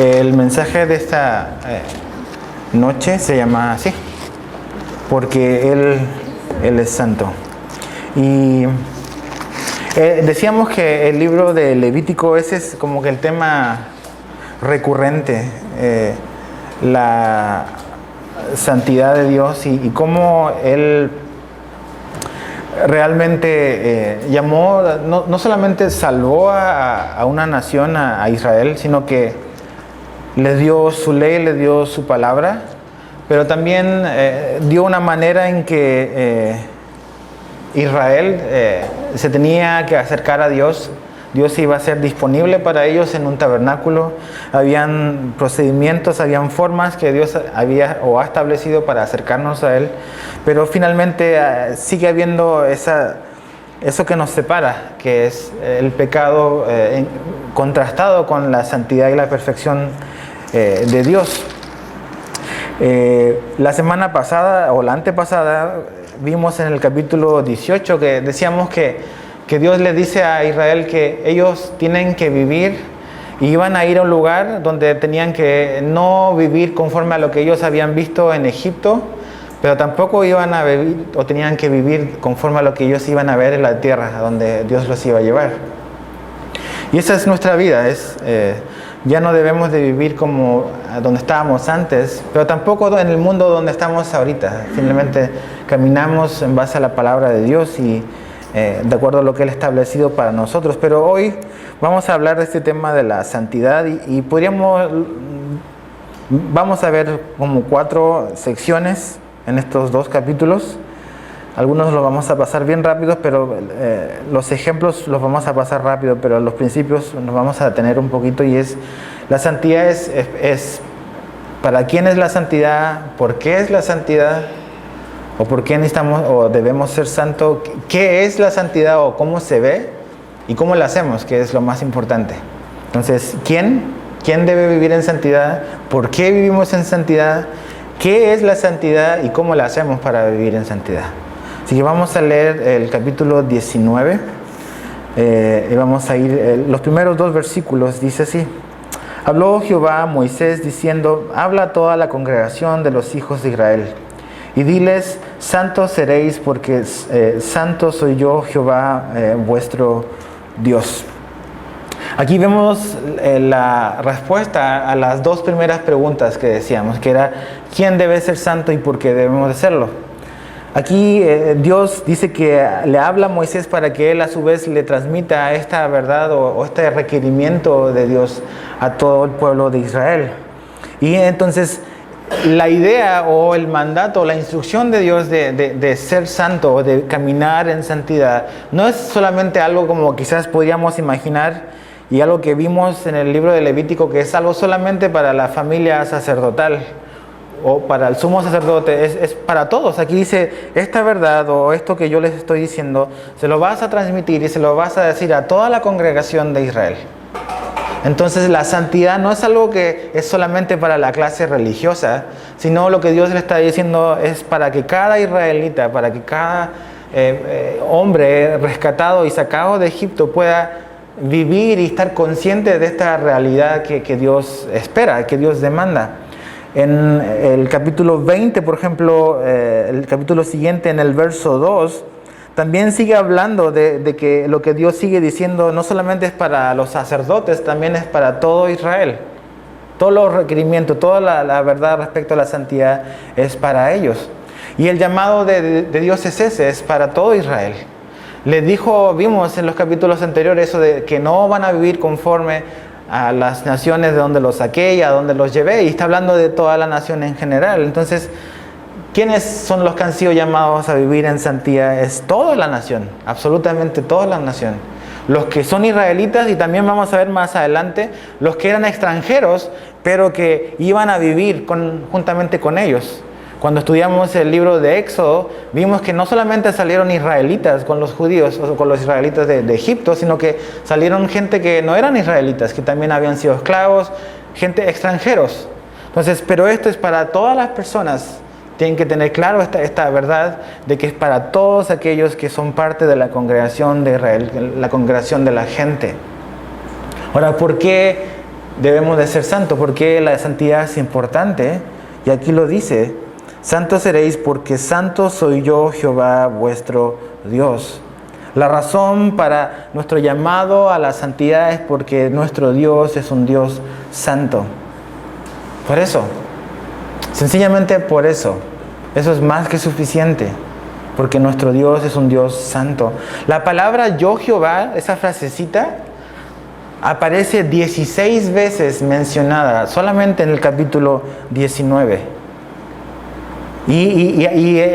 El mensaje de esta noche se llama así, porque Él es santo. Y decíamos que el libro de Levítico, ese es como que el tema recurrente, la santidad de Dios y cómo Él realmente llamó, no solamente salvó a una nación, a Israel, sino que le dio su ley, le dio su palabra, pero también dio una manera en que Israel se tenía que acercar a Dios. Dios iba a ser disponible para ellos en un tabernáculo. Habían procedimientos, habían formas que Dios había o ha establecido para acercarnos a Él. Pero finalmente sigue habiendo eso que nos separa, que es el pecado contrastado con la santidad y la perfección de Dios. La semana pasada o la antepasada vimos en el capítulo 18 que decíamos que Dios le dice a Israel que ellos tienen que vivir y iban a ir a un lugar donde tenían que no vivir conforme a lo que ellos habían visto en Egipto, pero tampoco iban a vivir o tenían que vivir conforme a lo que ellos iban a ver en la tierra, a donde Dios los iba a llevar. Y esa es nuestra vida, ya no debemos de vivir como donde estábamos antes, pero tampoco en el mundo donde estamos ahorita. Finalmente caminamos en base a la palabra de Dios y de acuerdo a lo que Él ha establecido para nosotros. Pero hoy vamos a hablar de este tema de la santidad y vamos a ver como 4 secciones en estos 2 capítulos. Algunos los vamos a pasar bien rápidos, pero los ejemplos los vamos a pasar rápido, pero los principios nos vamos a detener un poquito. Y la santidad es ¿para quién es la santidad? ¿Por qué es la santidad? ¿O por qué necesitamos o debemos ser santos? ¿Qué es la santidad o cómo se ve? ¿Y cómo la hacemos? Que es lo más importante. Entonces, ¿quién debe vivir en santidad? ¿Por qué vivimos en santidad? ¿Qué es la santidad y cómo la hacemos para vivir en santidad? Así que vamos a leer el capítulo 19 y vamos a ir, los primeros 2 versículos, dice así: Habló Jehová a Moisés diciendo: Habla a toda la congregación de los hijos de Israel y diles: santos seréis, porque santo soy yo, Jehová vuestro Dios. Aquí vemos la respuesta a las 2 primeras preguntas que decíamos, que era ¿quién debe ser santo y por qué debemos de serlo? Aquí Dios dice que le habla a Moisés para que él a su vez le transmita esta verdad o este requerimiento de Dios a todo el pueblo de Israel. Y entonces la idea o el mandato, la instrucción de Dios de ser santo o de caminar en santidad no es solamente algo como quizás podríamos imaginar y algo que vimos en el libro de Levítico, que es algo solamente para la familia sacerdotal o para el sumo sacerdote. Es para todos. Aquí dice, esta verdad o esto que yo les estoy diciendo, se lo vas a transmitir y se lo vas a decir a toda la congregación de Israel. Entonces la santidad no es algo que es solamente para la clase religiosa, sino lo que Dios le está diciendo es para que cada israelita, para que cada hombre rescatado y sacado de Egipto pueda vivir y estar consciente de esta realidad que Dios espera, que Dios demanda. En el capítulo 20, por ejemplo, el capítulo siguiente, en el verso 2, también sigue hablando de que lo que Dios sigue diciendo no solamente es para los sacerdotes, también es para todo Israel. Todos los requerimientos, toda la verdad respecto a la santidad es para ellos. Y el llamado de Dios es ese, es para todo Israel. Les dijo, vimos en los capítulos anteriores eso de que no van a vivir conforme a las naciones de donde los saqué y a donde los llevé, y está hablando de toda la nación en general. Entonces, ¿quiénes son los que han sido llamados a vivir en santidad? Es toda la nación, absolutamente toda la nación. Los que son israelitas, y también vamos a ver más adelante, los que eran extranjeros, pero que iban a vivir juntamente con ellos. Cuando estudiamos el libro de Éxodo, vimos que no solamente salieron israelitas con los judíos o con los israelitas de Egipto, sino que salieron gente que no eran israelitas, que también habían sido esclavos, gente extranjeros. Entonces, pero esto es para todas las personas. Tienen que tener claro esta verdad de que es para todos aquellos que son parte de la congregación de Israel, la congregación de la gente. Ahora, ¿por qué debemos de ser santos, porque la santidad es importante. Y aquí lo dice: santos seréis porque santo soy yo, Jehová vuestro Dios. La razón para nuestro llamado a la santidad es porque nuestro Dios es un Dios santo. Por eso, sencillamente por eso. Eso es más que suficiente, porque nuestro Dios es un Dios santo. La palabra yo Jehová, esa frasecita, aparece 16 veces mencionada, solamente en el capítulo 19. Y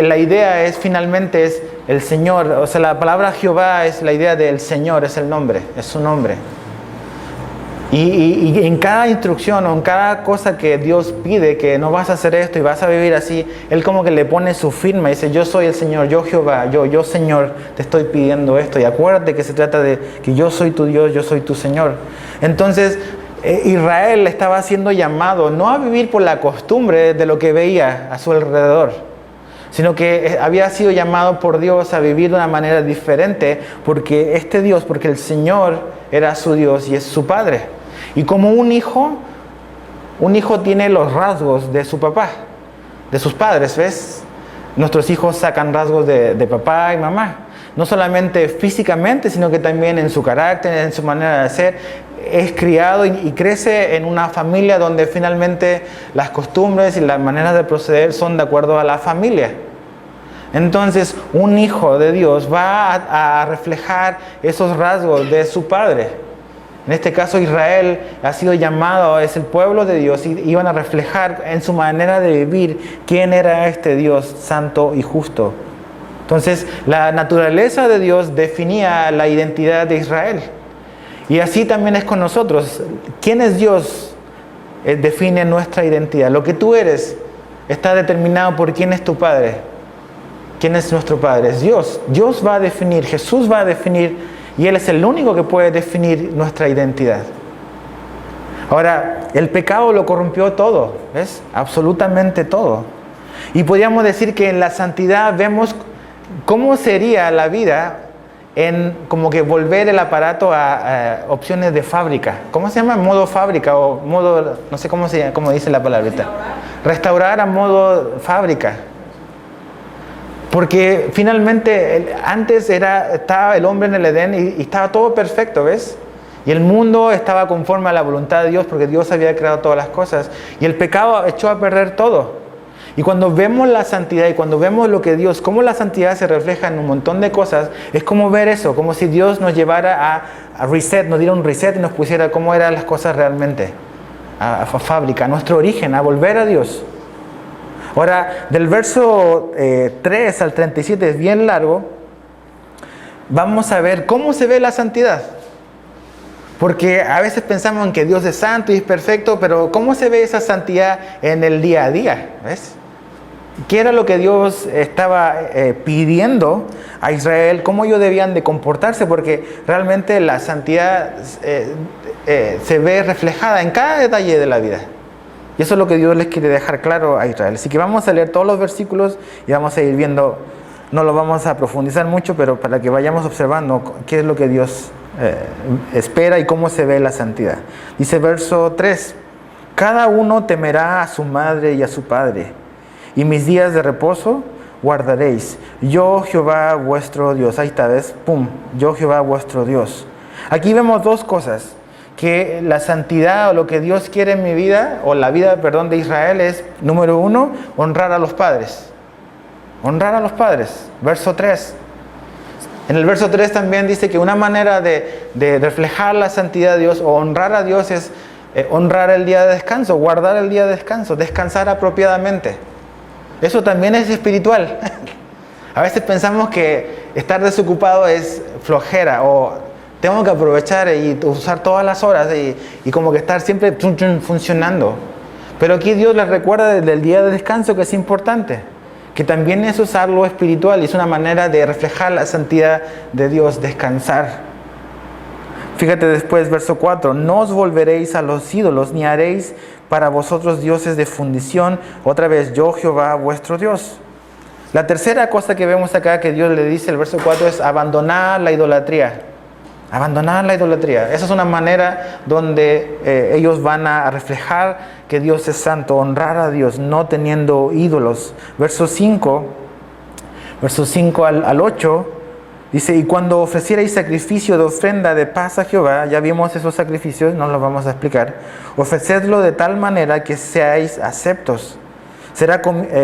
la idea es, finalmente, es el Señor. O sea, la palabra Jehová es la idea del Señor, es el nombre, es su nombre. Y en cada instrucción o en cada cosa que Dios pide, que no vas a hacer esto y vas a vivir así, Él como que le pone su firma y dice: yo soy el Señor, yo Jehová, yo Señor, te estoy pidiendo esto. Y acuérdate que se trata de que yo soy tu Dios, yo soy tu Señor. Entonces, Israel estaba siendo llamado no a vivir por la costumbre de lo que veía a su alrededor, sino que había sido llamado por Dios a vivir de una manera diferente, porque este Dios, porque el Señor era su Dios y es su Padre. Y como un hijo tiene los rasgos de su papá, de sus padres, ¿ves? Nuestros hijos sacan rasgos de papá y mamá, no solamente físicamente, sino que también en su carácter, en su manera de ser. Es criado y crece en una familia donde finalmente las costumbres y las maneras de proceder son de acuerdo a la familia. Entonces, un hijo de Dios va a reflejar esos rasgos de su padre. En este caso, Israel ha sido llamado, es el pueblo de Dios, y iban a reflejar en su manera de vivir quién era este Dios santo y justo. Entonces, la naturaleza de Dios definía la identidad de Israel. Y así también es con nosotros. ¿Quién es Dios? Define nuestra identidad. Lo que tú eres está determinado por quién es tu Padre. ¿Quién es nuestro Padre? Es Dios. Dios va a definir, Jesús va a definir, y Él es el único que puede definir nuestra identidad. Ahora, el pecado lo corrompió todo, ¿ves? Absolutamente todo. Y podríamos decir que en la santidad vemos cómo sería la vida en como que volver el aparato a opciones de fábrica. ¿Cómo se llama? Modo fábrica o modo, no sé cómo dice la palabrita. Restaurar a modo fábrica. Porque finalmente antes estaba el hombre en el Edén y estaba todo perfecto, ¿ves? Y el mundo estaba conforme a la voluntad de Dios, porque Dios había creado todas las cosas. Y el pecado echó a perder todo. Y cuando vemos la santidad y cuando vemos lo que Dios, cómo la santidad se refleja en un montón de cosas, es como ver eso, como si Dios nos llevara a reset, nos diera un reset y nos pusiera cómo eran las cosas realmente, a fábrica, a nuestro origen, a volver a Dios. Ahora, del verso 3 al 37 es bien largo. Vamos a ver cómo se ve la santidad. Porque a veces pensamos en que Dios es santo y es perfecto, pero ¿cómo se ve esa santidad en el día a día? ¿Ves? ¿Qué era lo que Dios estaba pidiendo a Israel? ¿Cómo ellos debían de comportarse? Porque realmente la santidad se ve reflejada en cada detalle de la vida. Y eso es lo que Dios les quiere dejar claro a Israel. Así que vamos a leer todos los versículos y vamos a ir viendo, no lo vamos a profundizar mucho, pero para que vayamos observando qué es lo que Dios espera y cómo se ve la santidad. Dice verso 3: cada uno temerá a su madre y a su padre, y mis días de reposo guardaréis. Yo Jehová vuestro Dios. Ahí está, ¿ves? ¡Pum! Yo Jehová vuestro Dios. Aquí vemos dos cosas. Que la santidad o lo que Dios quiere en mi vida, o la vida, de Israel es, número 1, honrar a los padres. Honrar a los padres. Verso 3. En el verso 3 también dice que una manera de reflejar la santidad de Dios o honrar a Dios es honrar el día de descanso, guardar el día de descanso, descansar apropiadamente. Eso también es espiritual. A veces pensamos que estar desocupado es flojera o tengo que aprovechar y usar todas las horas y como que estar siempre funcionando. Pero aquí Dios les recuerda desde el día de descanso que es importante. Que también es usar lo espiritual y es una manera de reflejar la santidad de Dios, descansar. Fíjate después, verso 4. No os volveréis a los ídolos, ni haréis para vosotros dioses de fundición. Otra vez, yo Jehová vuestro Dios. La tercera cosa que vemos acá que Dios le dice, el verso 4, es abandonar la idolatría. Abandonar la idolatría. Esa es una manera donde ellos van a reflejar que Dios es santo, honrar a Dios, no teniendo ídolos. Versos 5 al 8, dice, y cuando ofrecierais sacrificio de ofrenda de paz a Jehová, ya vimos esos sacrificios, no los vamos a explicar, ofrecedlo de tal manera que seáis aceptos. Será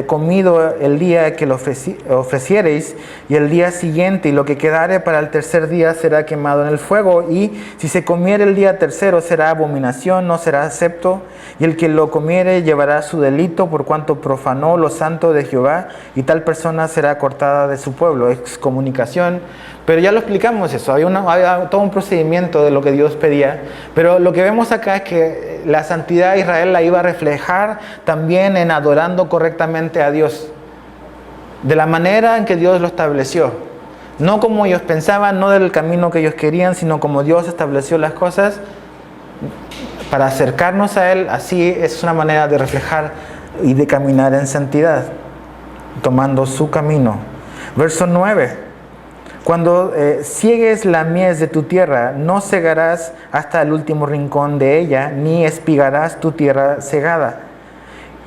comido el día que lo ofreciereis, y el día siguiente, y lo que quedare para el tercer día será quemado en el fuego, y si se comiere el día tercero será abominación, no será acepto, y el que lo comiere llevará su delito por cuanto profanó lo santo de Jehová, y tal persona será cortada de su pueblo. Excomunicación. Pero ya lo explicamos eso, había todo un procedimiento de lo que Dios pedía, pero lo que vemos acá es que la santidad de Israel la iba a reflejar también en adorando correctamente a Dios, de la manera en que Dios lo estableció, no como ellos pensaban, no del camino que ellos querían, sino como Dios estableció las cosas para acercarnos a Él. Así es una manera de reflejar y de caminar en santidad, tomando su camino. Verso 9. Cuando ciegues la mies de tu tierra, no cegarás hasta el último rincón de ella, ni espigarás tu tierra cegada.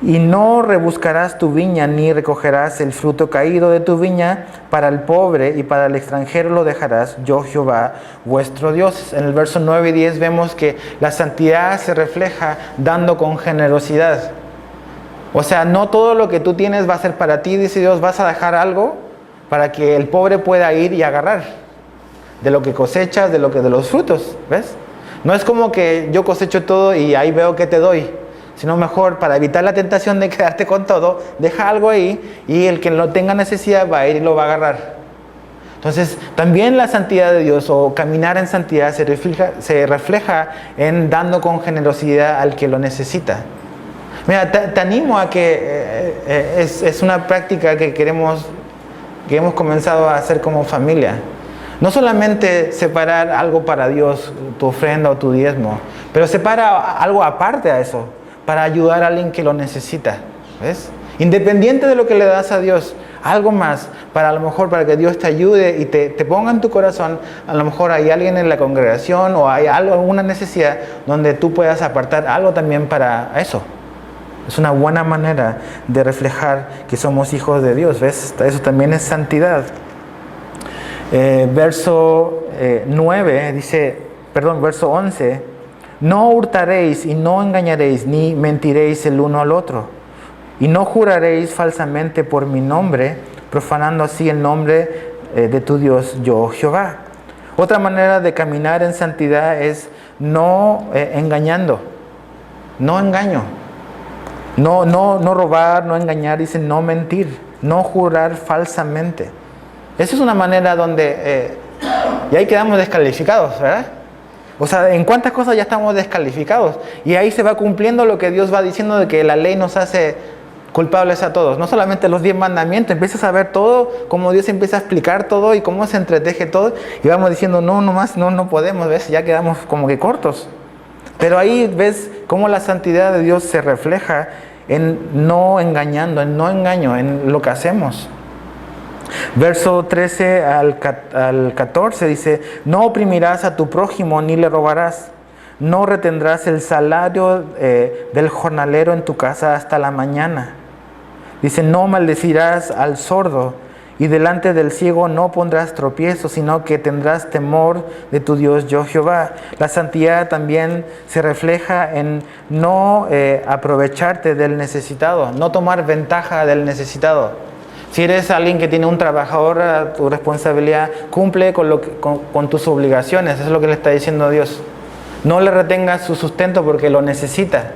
Y no rebuscarás tu viña, ni recogerás el fruto caído de tu viña. Para el pobre y para el extranjero lo dejarás, yo Jehová, vuestro Dios. En el verso 9 y 10 vemos que la santidad se refleja dando con generosidad. O sea, no todo lo que tú tienes va a ser para ti, dice Dios, vas a dejar algo para que el pobre pueda ir y agarrar de lo que cosechas, de los frutos, ¿ves? No es como que yo cosecho todo y ahí veo que te doy, sino mejor, para evitar la tentación de quedarte con todo, deja algo ahí y el que no tenga necesidad va a ir y lo va a agarrar. Entonces, también la santidad de Dios o caminar en santidad se refleja en dando con generosidad al que lo necesita. Mira, te animo a que es una práctica que hemos comenzado a hacer como familia. No solamente separar algo para Dios, tu ofrenda o tu diezmo, pero separa algo aparte a eso, para ayudar a alguien que lo necesita, ¿ves? Independiente de lo que le das a Dios, algo más, a lo mejor para que Dios te ayude y te ponga en tu corazón, a lo mejor hay alguien en la congregación o hay alguna necesidad donde tú puedas apartar algo también para eso. Es una buena manera de reflejar que somos hijos de Dios, ¿ves? Eso también es santidad. Verso 11. No hurtaréis y no engañaréis, ni mentiréis el uno al otro. Y no juraréis falsamente por mi nombre, profanando así el nombre de tu Dios, yo Jehová. Otra manera de caminar en santidad es no engañando. No engaño. No robar, no engañar, dice no mentir, no jurar falsamente. Esa es una manera donde y ahí quedamos descalificados, ¿verdad? O sea, ¿en cuántas cosas ya estamos descalificados? Y ahí se va cumpliendo lo que Dios va diciendo de que la ley nos hace culpables a todos. No solamente los 10 mandamientos, empiezas a ver todo, cómo Dios empieza a explicar todo y cómo se entreteje todo. Y vamos diciendo, no podemos, ¿ves? Ya quedamos como que cortos. Pero ahí ves cómo la santidad de Dios se refleja en no engañando, en no engaño, en lo que hacemos. Verso 13 al 14 dice, no oprimirás a tu prójimo ni le robarás, no retendrás el salario del jornalero en tu casa hasta la mañana. Dice, no maldecirás al sordo y delante del ciego no pondrás tropiezo, sino que tendrás temor de tu Dios, yo Jehová. La santidad también se refleja en no aprovecharte del necesitado, no tomar ventaja del necesitado. Si eres alguien que tiene un trabajador, tu responsabilidad, cumple con tus obligaciones. Eso es lo que le está diciendo Dios. No le retengas su sustento porque lo necesita.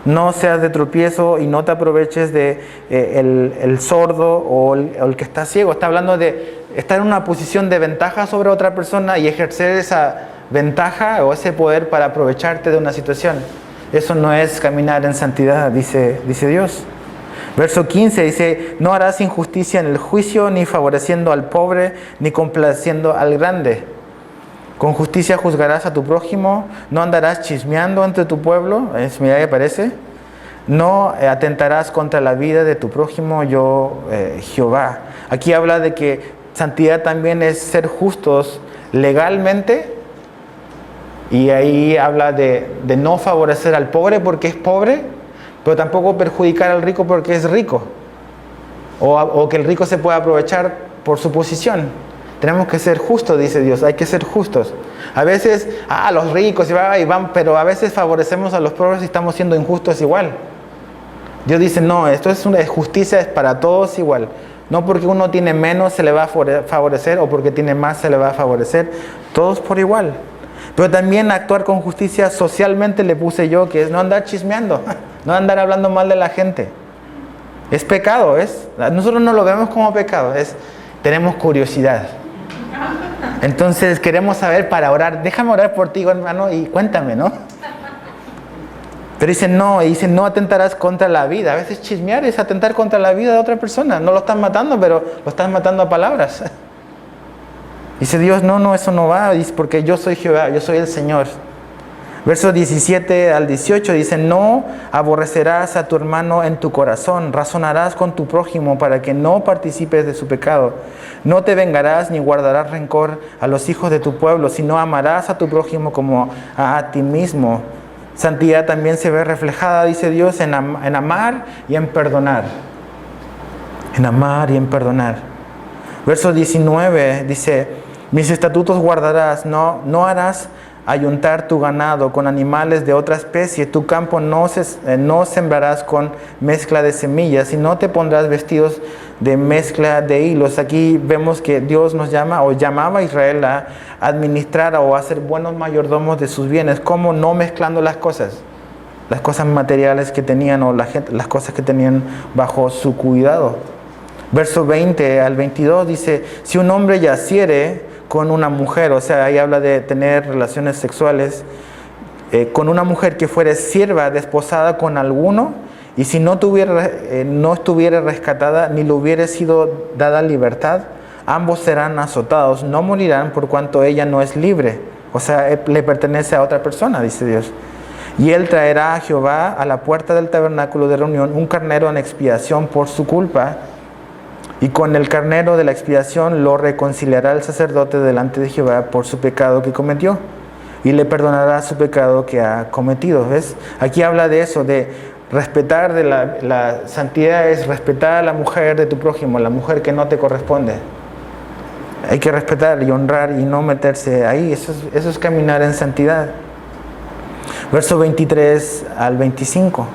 No seas de tropiezo y no te aproveches de el sordo o el que está ciego. Está hablando de estar en una posición de ventaja sobre otra persona y ejercer esa ventaja o ese poder para aprovecharte de una situación. Eso no es caminar en santidad, dice Dios. Verso 15 dice, no harás injusticia en el juicio, ni favoreciendo al pobre, ni complaciendo al grande. Con justicia juzgarás a tu prójimo, no andarás chismeando entre tu pueblo, mira que parece. No atentarás contra la vida de tu prójimo, yo Jehová. Aquí habla de que santidad también es ser justos legalmente Y ahí habla de no favorecer al pobre porque es pobre, pero tampoco perjudicar al rico porque es rico. O que el rico se pueda aprovechar por su posición. Tenemos que ser justos, dice Dios, hay que ser justos. A veces, los ricos y van, pero a veces favorecemos a los pobres y estamos siendo injustos igual. Dios dice, no, esto es una justicia, es para todos igual. No porque uno tiene menos se le va a favorecer o porque tiene más se le va a favorecer. Todos por igual. Pero también actuar con justicia socialmente le puse yo, que es no andar chismeando, no andar hablando mal de la gente. Es pecado, nosotros no lo vemos como pecado, tenemos curiosidad. Entonces queremos saber para orar, déjame orar por ti, hermano, y cuéntame, ¿no? Pero dice no atentarás contra la vida. A veces chismear es atentar contra la vida de otra persona. No lo están matando, pero lo están matando a palabras. Dice Dios, no, eso no va, dice, porque yo soy Jehová, yo soy el Señor. Versos 17 al 18 dice, no aborrecerás a tu hermano en tu corazón, razonarás con tu prójimo para que no participes de su pecado. No te vengarás ni guardarás rencor a los hijos de tu pueblo, sino amarás a tu prójimo como a ti mismo. Santidad también se ve reflejada, dice Dios, en amar y en perdonar. En amar y en perdonar. Verso 19 dice, mis estatutos guardarás, no harás ayuntar tu ganado con animales de otra especie, tu campo no sembrarás con mezcla de semillas, y no te pondrás vestidos de mezcla de hilos. Aquí vemos que Dios nos llama o llamaba a Israel a administrar o a ser buenos mayordomos de sus bienes, como no mezclando las cosas materiales que tenían o las cosas que tenían bajo su cuidado. Verso 20 al 22 dice, si un hombre yaciere con una mujer, o sea, ahí habla de tener relaciones sexuales, con una mujer que fuere sierva desposada con alguno, y si no estuviera rescatada, ni le hubiera sido dada libertad, ambos serán azotados, no morirán por cuanto ella no es libre, o sea, le pertenece a otra persona, dice Dios. Y él traerá a Jehová a la puerta del tabernáculo de reunión un carnero en expiación por su culpa, y con el carnero de la expiación lo reconciliará el sacerdote delante de Jehová por su pecado que cometió, y le perdonará su pecado que ha cometido. ¿Ves? Aquí habla de eso, de respetar, de la santidad es respetar a la mujer de tu prójimo, la mujer que no te corresponde. Hay que respetar y honrar y no meterse ahí, eso es caminar en santidad. Verso 23 al 25.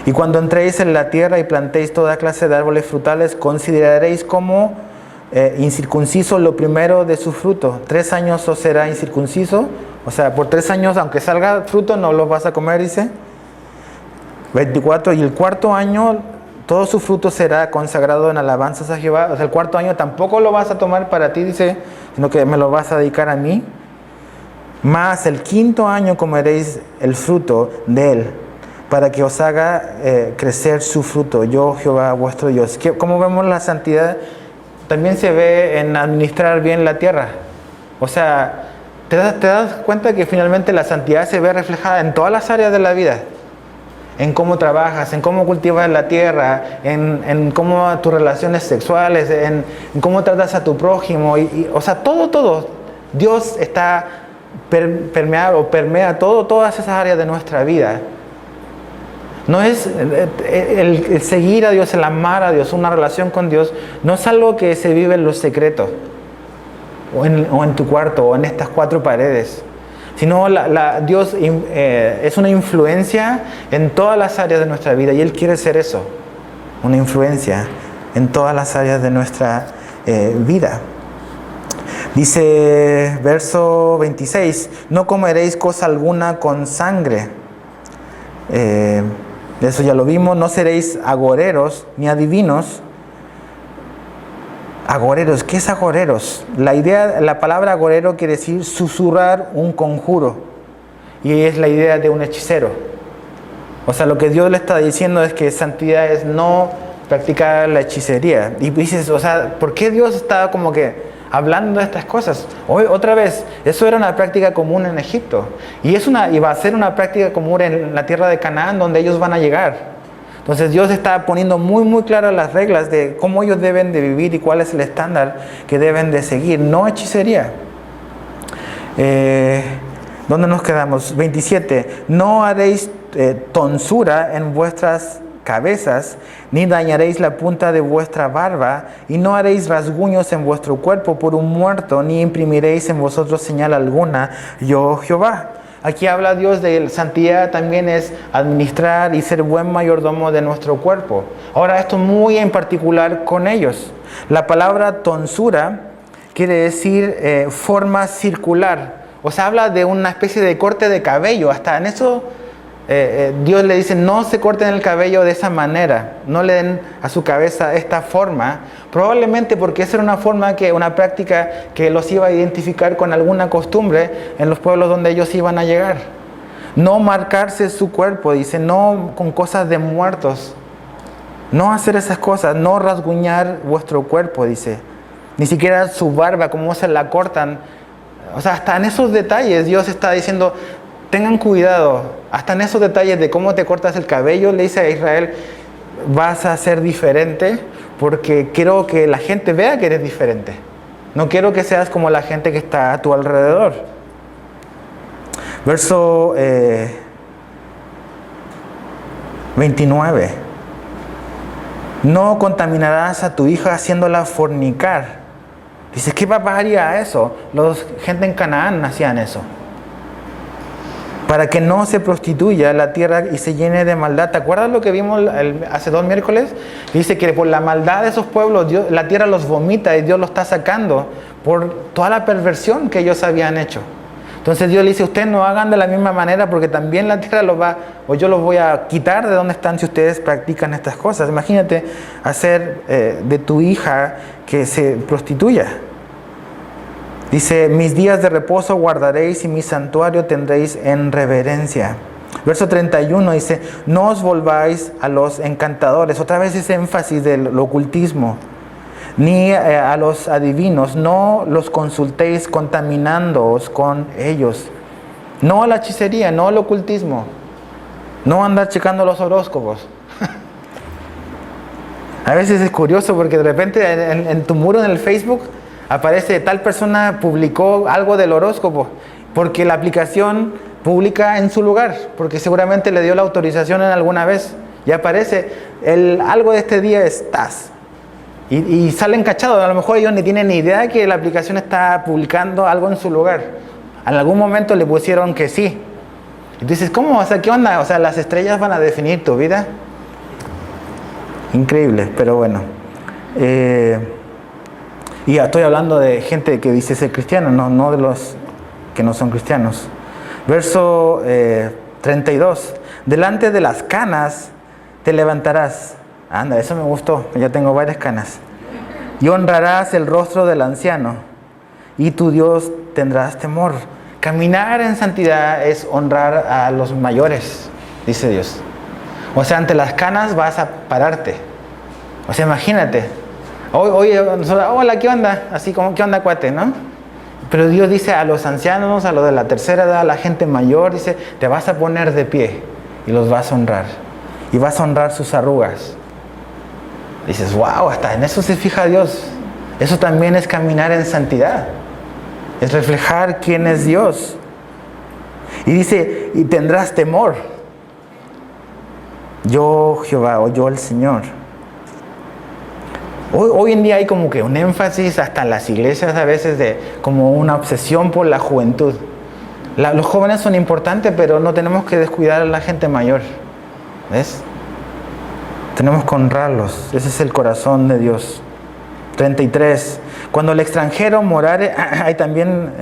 Y cuando entréis en la tierra y plantéis toda clase de árboles frutales, consideraréis como incircunciso lo primero de su fruto. 3 años os será incircunciso, o sea, por 3 años, aunque salga fruto, no los vas a comer, dice. 24, y el 4.º año, todo su fruto será consagrado en alabanzas a Jehová. O sea, el 4.º año tampoco lo vas a tomar para ti, dice, sino que me lo vas a dedicar a mí. Más el 5.º año comeréis el fruto de él, para que os haga crecer su fruto, yo Jehová vuestro Dios. Como vemos, la santidad también se ve en administrar bien la tierra. O sea, te das cuenta que finalmente la santidad se ve reflejada en todas las áreas de la vida. En cómo trabajas, en cómo cultivas la tierra, en cómo tus relaciones sexuales, en cómo tratas a tu prójimo, o sea, todo. Dios está permea todas esas áreas de nuestra vida. No es el seguir a Dios, el amar a Dios, una relación con Dios, no es algo que se vive en los secretos, o en tu cuarto, o en estas 4 paredes, sino Dios es una influencia en todas las áreas de nuestra vida, y Él quiere ser eso, una influencia en todas las áreas de nuestra vida. Dice verso 26, no comeréis cosa alguna con sangre. Eso ya lo vimos. No seréis agoreros ni adivinos. Agoreros, ¿qué es agoreros? La palabra agorero quiere decir susurrar un conjuro, y es la idea de un hechicero. O sea, lo que Dios le está diciendo es que santidad es no practicar la hechicería. Y dices, o sea, ¿por qué Dios está como que hablando de estas cosas? Hoy, otra vez, eso era una práctica común en Egipto, y va a ser una práctica común en la tierra de Canaán, donde ellos van a llegar. Entonces Dios está poniendo muy muy claras las reglas de cómo ellos deben de vivir y cuál es el estándar que deben de seguir. No hechicería. ¿Dónde nos quedamos? 27. No haréis tonsura en vuestras cabezas, ni dañaréis la punta de vuestra barba, y no haréis rasguños en vuestro cuerpo por un muerto, ni imprimiréis en vosotros señal alguna, yo Jehová. Aquí habla Dios de santidad, también es administrar y ser buen mayordomo de nuestro cuerpo. Ahora, esto muy en particular con ellos. La palabra tonsura quiere decir forma circular. O sea, habla de una especie de corte de cabello. Hasta en eso Dios le dice, no se corten el cabello de esa manera. No le den a su cabeza esta forma. Probablemente porque esa era una práctica que los iba a identificar con alguna costumbre en los pueblos donde ellos iban a llegar. No marcarse su cuerpo, dice, no con cosas de muertos. No hacer esas cosas, no rasguñar vuestro cuerpo, dice. Ni siquiera su barba, cómo se la cortan. O sea, hasta en esos detalles Dios está diciendo, tengan cuidado. Hasta en esos detalles de cómo te cortas el cabello, le dice a Israel, vas a ser diferente porque quiero que la gente vea que eres diferente. No quiero que seas como la gente que está a tu alrededor. Verso 29. No contaminarás a tu hija haciéndola fornicar. Dices, ¿qué papá haría eso? Gente en Canaán hacían eso. Para que no se prostituya la tierra y se llene de maldad. ¿Te acuerdas lo que vimos hace 2 miércoles? Dice que por la maldad de esos pueblos, la tierra los vomita y Dios los está sacando por toda la perversión que ellos habían hecho. Entonces Dios le dice, ustedes no hagan de la misma manera porque también la tierra yo los voy a quitar de donde están si ustedes practican estas cosas. Imagínate hacer de tu hija que se prostituya. Dice, mis días de reposo guardaréis y mi santuario tendréis en reverencia. Verso 31 dice, no os volváis a los encantadores. Otra vez ese énfasis del ocultismo. Ni a los adivinos, no los consultéis contaminándoos con ellos. No a la hechicería, no al ocultismo. No andar checando los horóscopos. A veces es curioso porque de repente en tu muro en el Facebook aparece tal persona publicó algo del horóscopo porque la aplicación publica en su lugar, porque seguramente le dio la autorización en alguna vez y aparece algo de este día estás y salen cachados. A lo mejor ellos ni tienen ni idea de que la aplicación está publicando algo en su lugar. En algún momento le pusieron que sí y dices, ¿cómo? O sea, ¿qué onda? O sea, las estrellas van a definir tu vida. Increíble, pero bueno. Y estoy hablando de gente que dice ser cristiano, no de los que no son cristianos. Verso 32. Delante de las canas te levantarás. Anda, eso me gustó, ya tengo varias canas. Y honrarás el rostro del anciano, y tu Dios tendrás temor. Caminar en santidad es honrar a los mayores, dice Dios. O sea, ante las canas vas a pararte. O sea, imagínate. Oye, hola, ¿qué onda? Así como, ¿qué onda, cuate? ¿No? Pero Dios dice a los ancianos, a los de la tercera edad, a la gente mayor, dice, te vas a poner de pie y los vas a honrar. Y vas a honrar sus arrugas. Dices, wow, hasta en eso se fija Dios. Eso también es caminar en santidad. Es reflejar quién es Dios. Y dice, y tendrás temor. Yo Jehová, o yo el Señor. Hoy en día hay como que un énfasis hasta en las iglesias a veces de como una obsesión por la juventud. Los jóvenes son importantes, pero no tenemos que descuidar a la gente mayor. ¿Ves? Tenemos que honrarlos. Ese es el corazón de Dios. 33. Cuando el extranjero morare, hay también,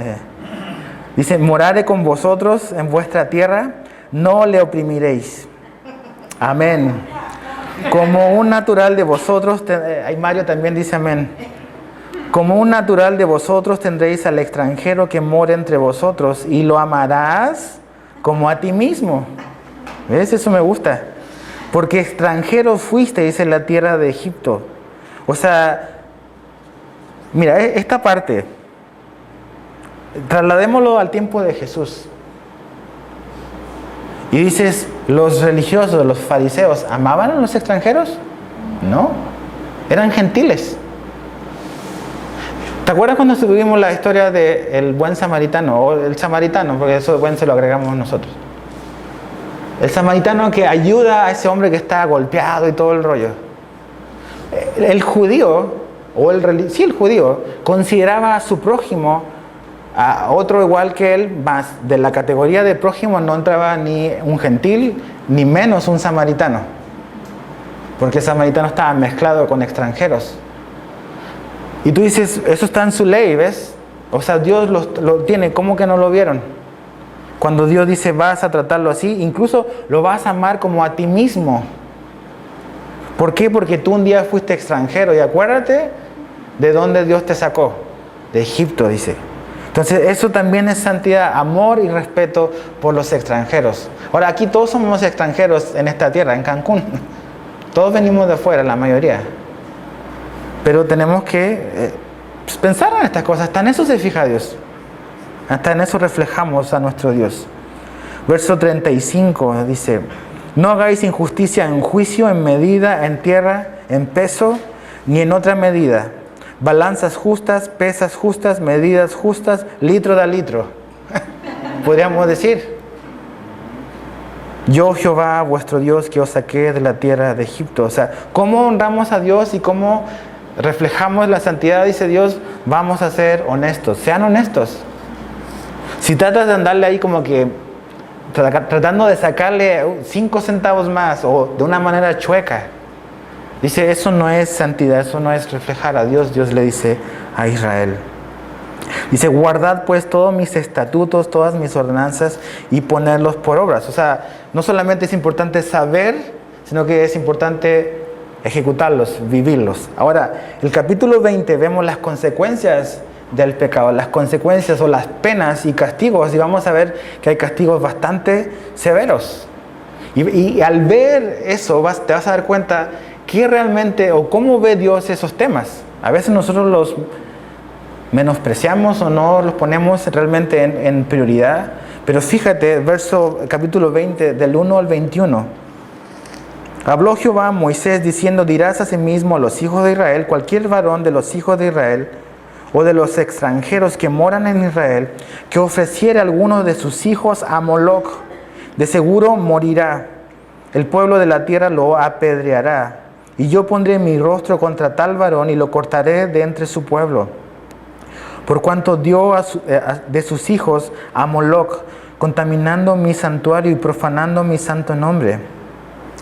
dice, morare con vosotros en vuestra tierra, no le oprimiréis. Amén. Como un natural de vosotros, Mario también dice amén. Como un natural de vosotros tendréis al extranjero que mora entre vosotros y lo amarás como a ti mismo. ¿Ves? Eso me gusta. Porque extranjero fuisteis en la tierra de Egipto. O sea, mira, esta parte, trasladémoslo al tiempo de Jesús. Y dices, ¿los religiosos, los fariseos, amaban a los extranjeros? No, eran gentiles. ¿Te acuerdas cuando tuvimos la historia del buen samaritano o el samaritano? Porque eso de buen se lo agregamos nosotros. El samaritano que ayuda a ese hombre que está golpeado y todo el rollo. El judío, el judío, consideraba a su prójimo, a otro igual que él, más de la categoría de prójimo no entraba ni un gentil, ni menos un samaritano. Porque el samaritano estaba mezclado con extranjeros. Y tú dices, eso está en su ley, ¿ves? O sea, Dios lo tiene, ¿cómo que no lo vieron? Cuando Dios dice, vas a tratarlo así, incluso lo vas a amar como a ti mismo. ¿Por qué? Porque tú un día fuiste extranjero y acuérdate de dónde Dios te sacó. De Egipto, dice. Entonces, eso también es santidad, amor y respeto por los extranjeros. Ahora, aquí todos somos extranjeros en esta tierra, en Cancún. Todos venimos de afuera, la mayoría. Pero tenemos que pensar en estas cosas. Hasta en eso se fija Dios. Hasta en eso reflejamos a nuestro Dios. Verso 35 dice: no hagáis injusticia en juicio, en medida, en tierra, en peso, ni en otra medida. Balanzas justas, pesas justas, medidas justas, litro da litro. Podríamos decir. Yo, Jehová, vuestro Dios, que os saqué de la tierra de Egipto. O sea, ¿cómo honramos a Dios y cómo reflejamos la santidad? Dice Dios, vamos a ser honestos. Sean honestos. Si tratas de andarle ahí como que tratando de sacarle 5 centavos más o de una manera chueca, dice, eso no es santidad, eso no es reflejar a Dios. Dios le dice a Israel. Dice, guardad pues todos mis estatutos, todas mis ordenanzas y ponerlos por obras. O sea, no solamente es importante saber, sino que es importante ejecutarlos, vivirlos. Ahora, el capítulo 20 vemos las consecuencias del pecado, las consecuencias o las penas y castigos, y vamos a ver que hay castigos bastante severos. Y al ver eso, te vas a dar cuenta que realmente o cómo ve Dios esos temas. A veces nosotros los menospreciamos o no los ponemos realmente en prioridad. Pero fíjate, capítulo 20, del 1 al 21. Habló Jehová a Moisés diciendo, dirás a sí mismo a los hijos de Israel, cualquier varón de los hijos de Israel o de los extranjeros que moran en Israel, que ofreciere alguno de sus hijos a Moloc, de seguro morirá. El pueblo de la tierra lo apedreará. Y yo pondré mi rostro contra tal varón y lo cortaré de entre su pueblo. Por cuanto dio de sus hijos a Moloc, contaminando mi santuario y profanando mi santo nombre.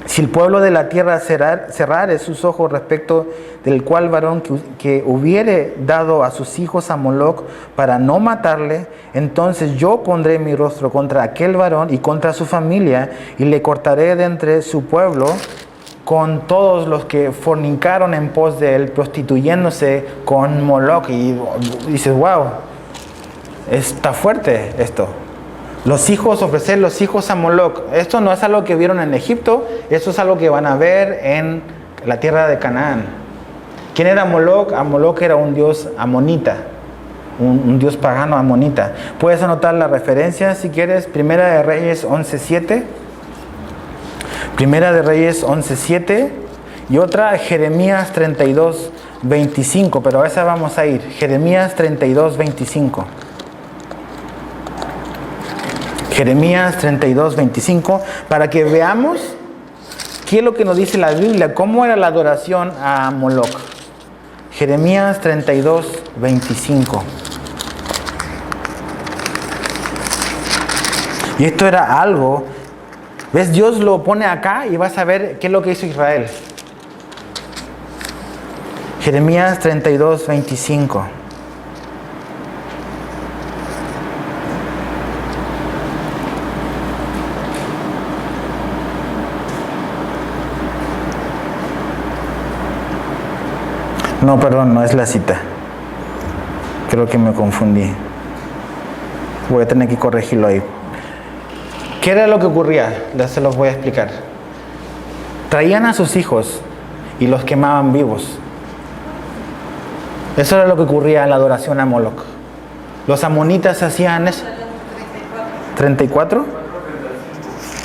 Si el pueblo de la tierra cerrare sus ojos respecto del cual varón que hubiere dado a sus hijos a Moloc para no matarle, entonces yo pondré mi rostro contra aquel varón y contra su familia y le cortaré de entre su pueblo con todos los que fornicaron en pos de él, prostituyéndose con Moloc. Y dices, wow, está fuerte esto. Ofrecer los hijos a Moloc. Esto no es algo que vieron en Egipto, esto es algo que van a ver en la tierra de Canaán. ¿Quién era Moloc? Moloc era un dios amonita, un dios pagano amonita. Puedes anotar la referencia si quieres, Primera de Reyes 11:7. Primera de Reyes 11:7 y otra Jeremías 32:25, pero a esa vamos a ir. Jeremías 32:25. Jeremías 32:25, para que veamos qué es lo que nos dice la Biblia, cómo era la adoración a Moloc. Jeremías 32:25. Y esto era algo, ¿ves? Dios lo pone acá y vas a ver qué es lo que hizo Israel. Jeremías 32:25. No, perdón, no es la cita. Creo que me confundí. Voy a tener que corregirlo ahí. ¿Qué era lo que ocurría? Ya se los voy a explicar. Traían a sus hijos y los quemaban vivos. Eso era lo que ocurría en la adoración a Moloc. Los amonitas hacían eso. ¿34?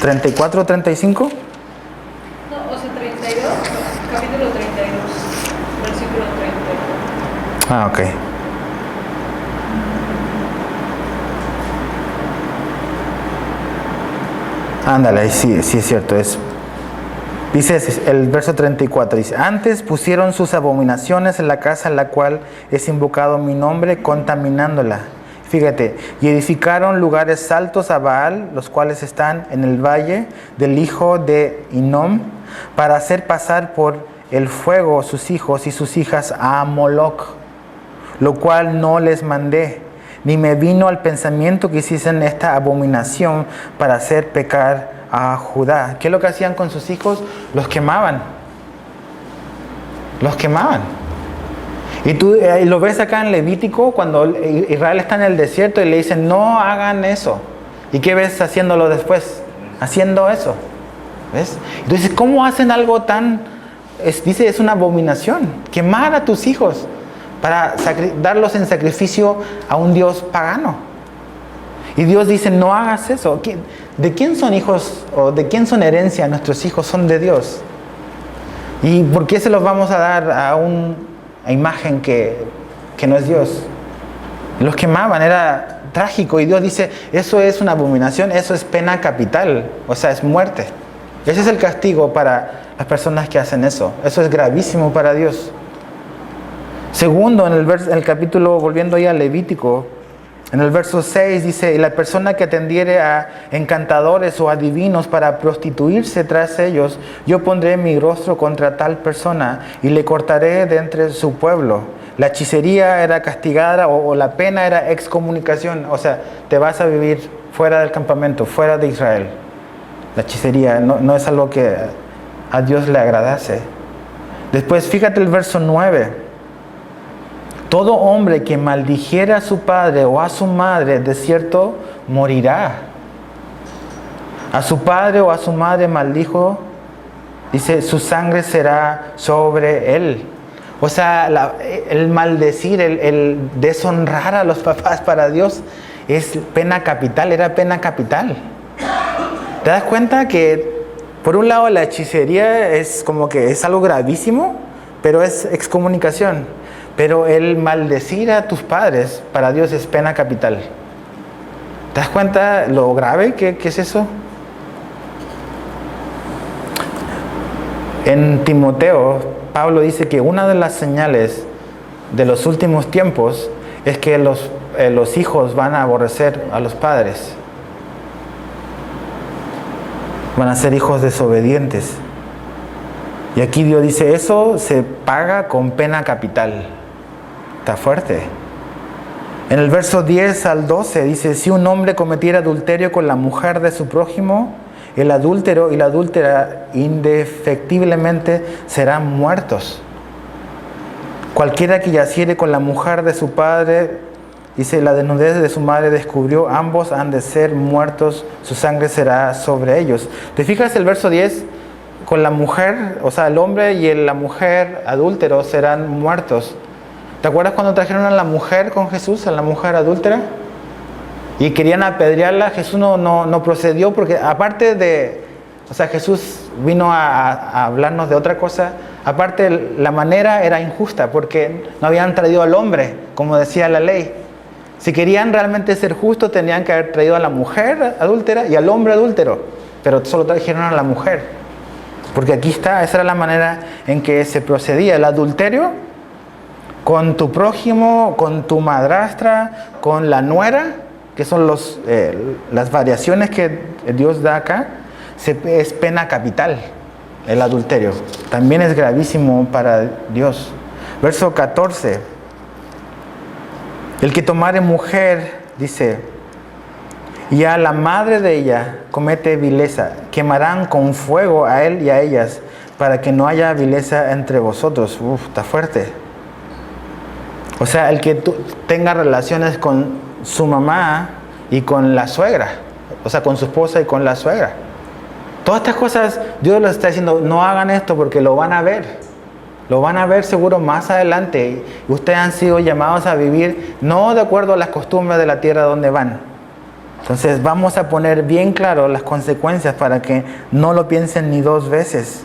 ¿34, 35? No, o sea, 32, capítulo 32, versículo 30. Ah, ok. Ándale, sí, sí es cierto. Dice el verso 34, dice, antes pusieron sus abominaciones en la casa en la cual es invocado mi nombre, contaminándola. Fíjate, y edificaron lugares altos a Baal, los cuales están en el valle del hijo de Hinnom, para hacer pasar por el fuego sus hijos y sus hijas a Moloch, lo cual no les mandé, ni me vino al pensamiento que hiciesen esta abominación para hacer pecar a Judá. ¿Qué es lo que hacían con sus hijos? Los quemaban. Los quemaban. Y tú lo ves acá en Levítico, cuando Israel está en el desierto y le dicen, no hagan eso. ¿Y qué ves haciéndolo después? Haciendo eso. ¿Ves? Entonces, ¿cómo hacen algo tan... dice, es una abominación. Quemar a tus hijos para darlos en sacrificio a un Dios pagano. Y Dios dice, no hagas eso. ¿De quién son hijos o de quién son herencia? Nuestros hijos son de Dios. ¿Y por qué se los vamos a dar a una imagen que no es Dios? Los quemaban, era trágico. Y Dios dice, eso es una abominación, eso es pena capital. O sea, es muerte. Ese es el castigo para las personas que hacen eso. Eso es gravísimo para Dios. Segundo, en el capítulo, volviendo ya a Levítico, en el verso 6 dice, y la persona que atendiere a encantadores o adivinos para prostituirse tras ellos, yo pondré mi rostro contra tal persona y le cortaré de entre su pueblo. La hechicería era castigada o la pena era excomunicación, o sea, te vas a vivir fuera del campamento, fuera de Israel. La hechicería no es algo que a Dios le agradase. Después, fíjate el verso 9. Todo hombre que maldijera a su padre o a su madre, de cierto, morirá. A su padre o a su madre maldijo, dice, su sangre será sobre él. O sea, el maldecir, el deshonrar a los papás para Dios es pena capital, era pena capital. ¿Te das cuenta que, por un lado, la hechicería es como que es algo gravísimo, pero es excomunicación? Pero el maldecir a tus padres para Dios es pena capital. ¿Te das cuenta lo grave que es eso? En Timoteo, Pablo dice que una de las señales de los últimos tiempos es que los hijos van a aborrecer a los padres. Van a ser hijos desobedientes. Y aquí Dios dice, eso se paga con pena capital. Está fuerte. En el verso 10 al 12 dice, si un hombre cometiera adulterio con la mujer de su prójimo, el adúltero y la adúltera indefectiblemente serán muertos. Cualquiera que yaciere con la mujer de su padre, dice, la desnudez de su madre descubrió, ambos han de ser muertos, su sangre será sobre ellos. ¿Te fijas el verso 10? Con la mujer, o sea, el hombre y la mujer adúlteros serán muertos. ¿Te acuerdas cuando trajeron a la mujer con Jesús, a la mujer adúltera? Y querían apedrearla. Jesús no procedió porque aparte de... O sea, Jesús vino a hablarnos de otra cosa. Aparte, la manera era injusta porque no habían traído al hombre, como decía la ley. Si querían realmente ser justos, tenían que haber traído a la mujer adúltera y al hombre adúltero. Pero solo trajeron a la mujer. Porque aquí está, esa era la manera en que se procedía. El adulterio con tu prójimo, con tu madrastra, con la nuera, que son las variaciones que Dios da acá, es pena capital, el adulterio. También es gravísimo para Dios. Verso 14. El que tomare mujer, dice, y a la madre de ella comete vileza, quemarán con fuego a él y a ellas, para que no haya vileza entre vosotros. Está fuerte. O sea, el que tenga relaciones con su mamá y con la suegra, o sea, con su esposa y con la suegra. Todas estas cosas, Dios les está diciendo, no hagan esto porque lo van a ver. Lo van a ver seguro más adelante. Y ustedes han sido llamados a vivir no de acuerdo a las costumbres de la tierra donde van. Entonces vamos a poner bien claro las consecuencias para que no lo piensen ni dos veces.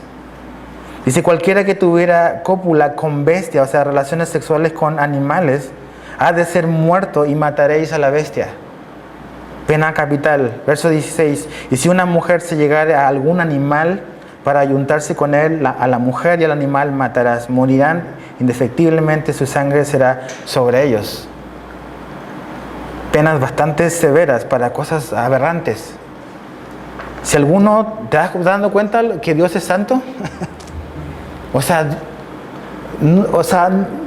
Dice, cualquiera que tuviera cópula con bestia, o sea, relaciones sexuales con animales, ha de ser muerto y mataréis a la bestia. Pena capital. Verso 16. Y si una mujer se llegare a algún animal para ayuntarse con él, a la mujer y al animal matarás. Morirán indefectiblemente, su sangre será sobre ellos. Penas bastante severas para cosas aberrantes. Si alguno, ¿te das dando cuenta que Dios es santo? o sea,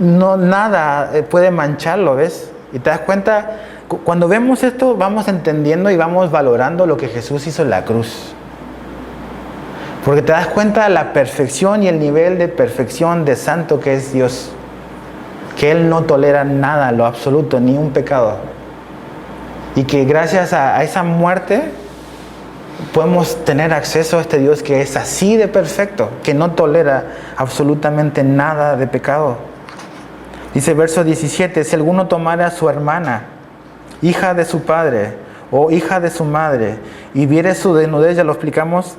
no nada puede mancharlo, ¿ves? Y te das cuenta, cuando vemos esto, vamos entendiendo y vamos valorando lo que Jesús hizo en la cruz. Porque te das cuenta de la perfección y el nivel de perfección de santo que es Dios. Que Él no tolera nada, en lo absoluto, ni un pecado. Y que gracias a esa muerte podemos tener acceso a este Dios que es así de perfecto, que no tolera absolutamente nada de pecado. Dice verso 17, si alguno tomara a su hermana, hija de su padre o hija de su madre, y viere su desnudez, ya lo explicamos,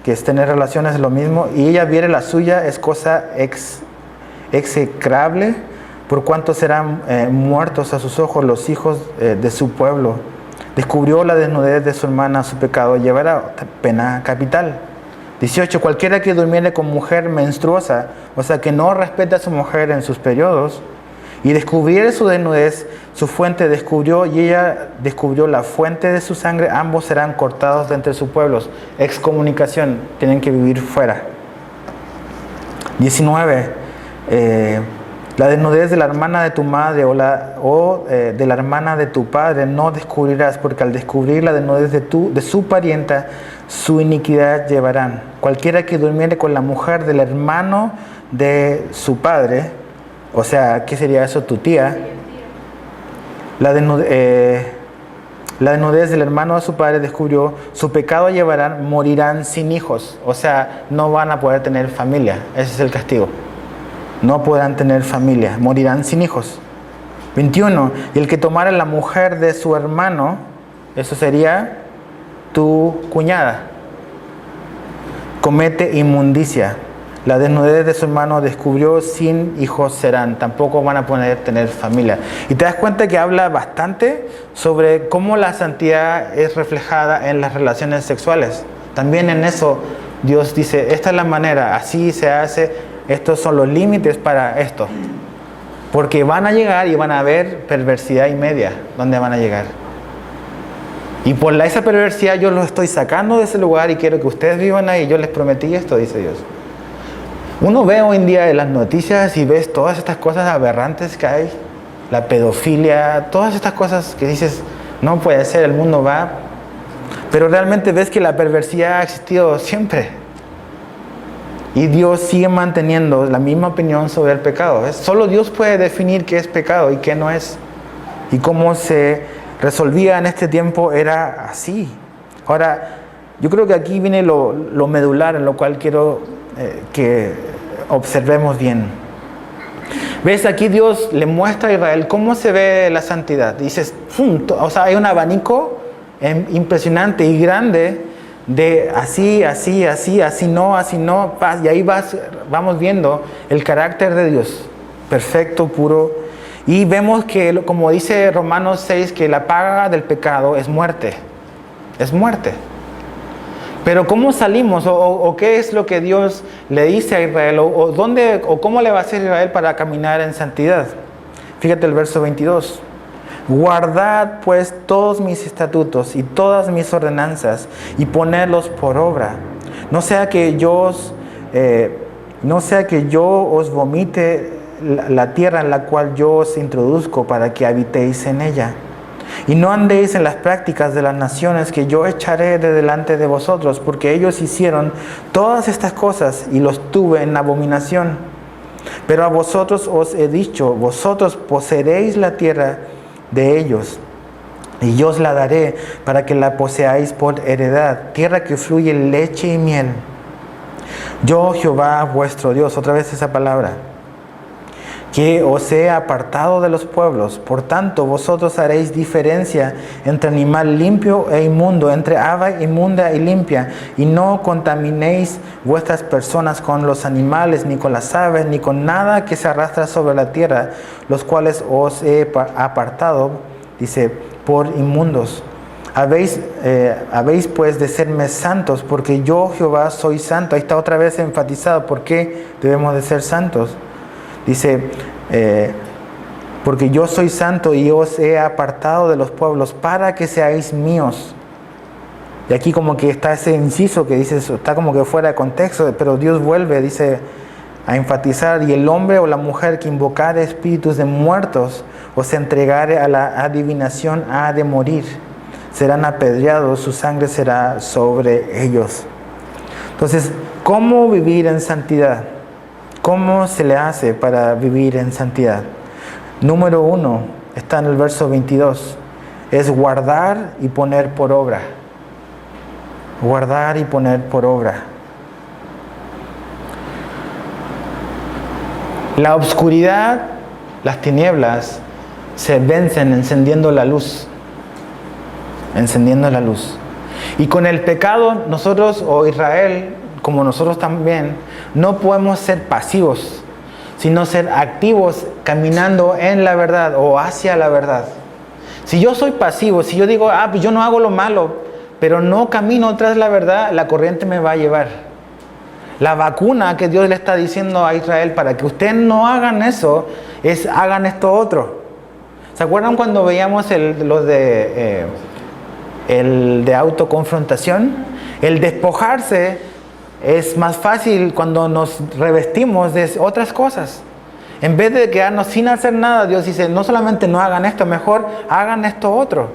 que es tener relaciones es lo mismo, y ella viere la suya, es cosa execrable, por cuanto serán muertos a sus ojos los hijos de su pueblo. Descubrió la desnudez de su hermana, su pecado llevará pena capital. 18. Cualquiera que durmiere con mujer menstruosa, o sea que no respeta a su mujer en sus periodos, y descubriere su desnudez, su fuente descubrió, y ella descubrió la fuente de su sangre, ambos serán cortados de entre sus pueblos. Excomunicación, tienen que vivir fuera. 19. La desnudez de la hermana de tu madre o de la hermana de tu padre no descubrirás, porque al descubrir la desnudez de su parienta, su iniquidad llevarán. Cualquiera que durmiere con la mujer del hermano de su padre, o sea, ¿qué sería eso? Tu tía. La desnudez del hermano de su padre descubrió, su pecado llevarán, morirán sin hijos. O sea, no van a poder tener familia. Ese es el castigo. No podrán tener familia, morirán sin hijos. 21. Y el que tomara la mujer de su hermano, eso sería tu cuñada, comete inmundicia. La desnudez de su hermano descubrió, sin hijos serán. Tampoco van a poder tener familia. Y te das cuenta que habla bastante sobre cómo la santidad es reflejada en las relaciones sexuales. También en eso Dios dice, esta es la manera, así se hace. Estos son los límites para esto. Porque van a llegar y van a haber perversidad y media. ¿Dónde van a llegar? Y por esa perversidad yo los estoy sacando de ese lugar y quiero que ustedes vivan ahí. Yo les prometí esto, dice Dios. Uno ve hoy en día en las noticias y ves todas estas cosas aberrantes que hay. La pedofilia, todas estas cosas que dices, no puede ser, el mundo va. Pero realmente ves que la perversidad ha existido siempre. Y Dios sigue manteniendo la misma opinión sobre el pecado. Solo Dios puede definir qué es pecado y qué no es. Y cómo se resolvía en este tiempo era así. Ahora, yo creo que aquí viene lo medular, en lo cual quiero que observemos bien. ¿Ves? Aquí Dios le muestra a Israel cómo se ve la santidad. Dices, o sea, hay un abanico impresionante y grande de así, no, y ahí vamos viendo el carácter de Dios, perfecto, puro, y vemos que, como dice Romanos 6, que la paga del pecado es muerte, pero ¿cómo salimos? ¿O qué es lo que Dios le dice a Israel? ¿O cómo le va a hacer Israel para caminar en santidad? Fíjate el verso 22. Guardad pues todos mis estatutos y todas mis ordenanzas y ponedlos por obra. No sea que yo os vomite la tierra en la cual yo os introduzco para que habitéis en ella. Y no andéis en las prácticas de las naciones que yo echaré de delante de vosotros, porque ellos hicieron todas estas cosas y los tuve en abominación. Pero a vosotros os he dicho, vosotros poseeréis la tierra de ellos, y yo os la daré para que la poseáis por heredad, tierra que fluye leche y miel. Yo, Jehová, vuestro Dios, otra vez esa palabra, que os he apartado de los pueblos. Por tanto, vosotros haréis diferencia entre animal limpio e inmundo, entre ave inmunda y limpia, y no contaminéis vuestras personas con los animales, ni con las aves, ni con nada que se arrastra sobre la tierra, los cuales os he apartado, dice, por inmundos. Habéis pues de serme santos, porque yo Jehová soy santo. Ahí está otra vez enfatizado por qué debemos de ser santos. Dice, porque yo soy santo y os he apartado de los pueblos para que seáis míos. Y aquí como que está ese inciso que dice, está como que fuera de contexto, pero Dios vuelve, dice, a enfatizar: y el hombre o la mujer que invocare espíritus de muertos o se entregare a la adivinación ha de morir. Serán apedreados, su sangre será sobre ellos. Entonces, ¿cómo vivir en santidad? ¿Cómo se le hace para vivir en santidad? Número 1, está en el verso 22, es guardar y poner por obra. Guardar y poner por obra. La oscuridad, las tinieblas, se vencen encendiendo la luz. Encendiendo la luz. Y con el pecado, nosotros, o Israel, como nosotros también, no podemos ser pasivos, sino ser activos, caminando en la verdad o hacia la verdad. Si yo soy pasivo, si yo digo, pues yo no hago lo malo, pero no camino tras la verdad, la corriente me va a llevar. La vacuna que Dios le está diciendo a Israel para que ustedes no hagan eso, es hagan esto otro. ¿Se acuerdan cuando veíamos el de autoconfrontación? El despojarse es más fácil cuando nos revestimos de otras cosas. En vez de quedarnos sin hacer nada, Dios dice, no solamente no hagan esto, mejor hagan esto otro.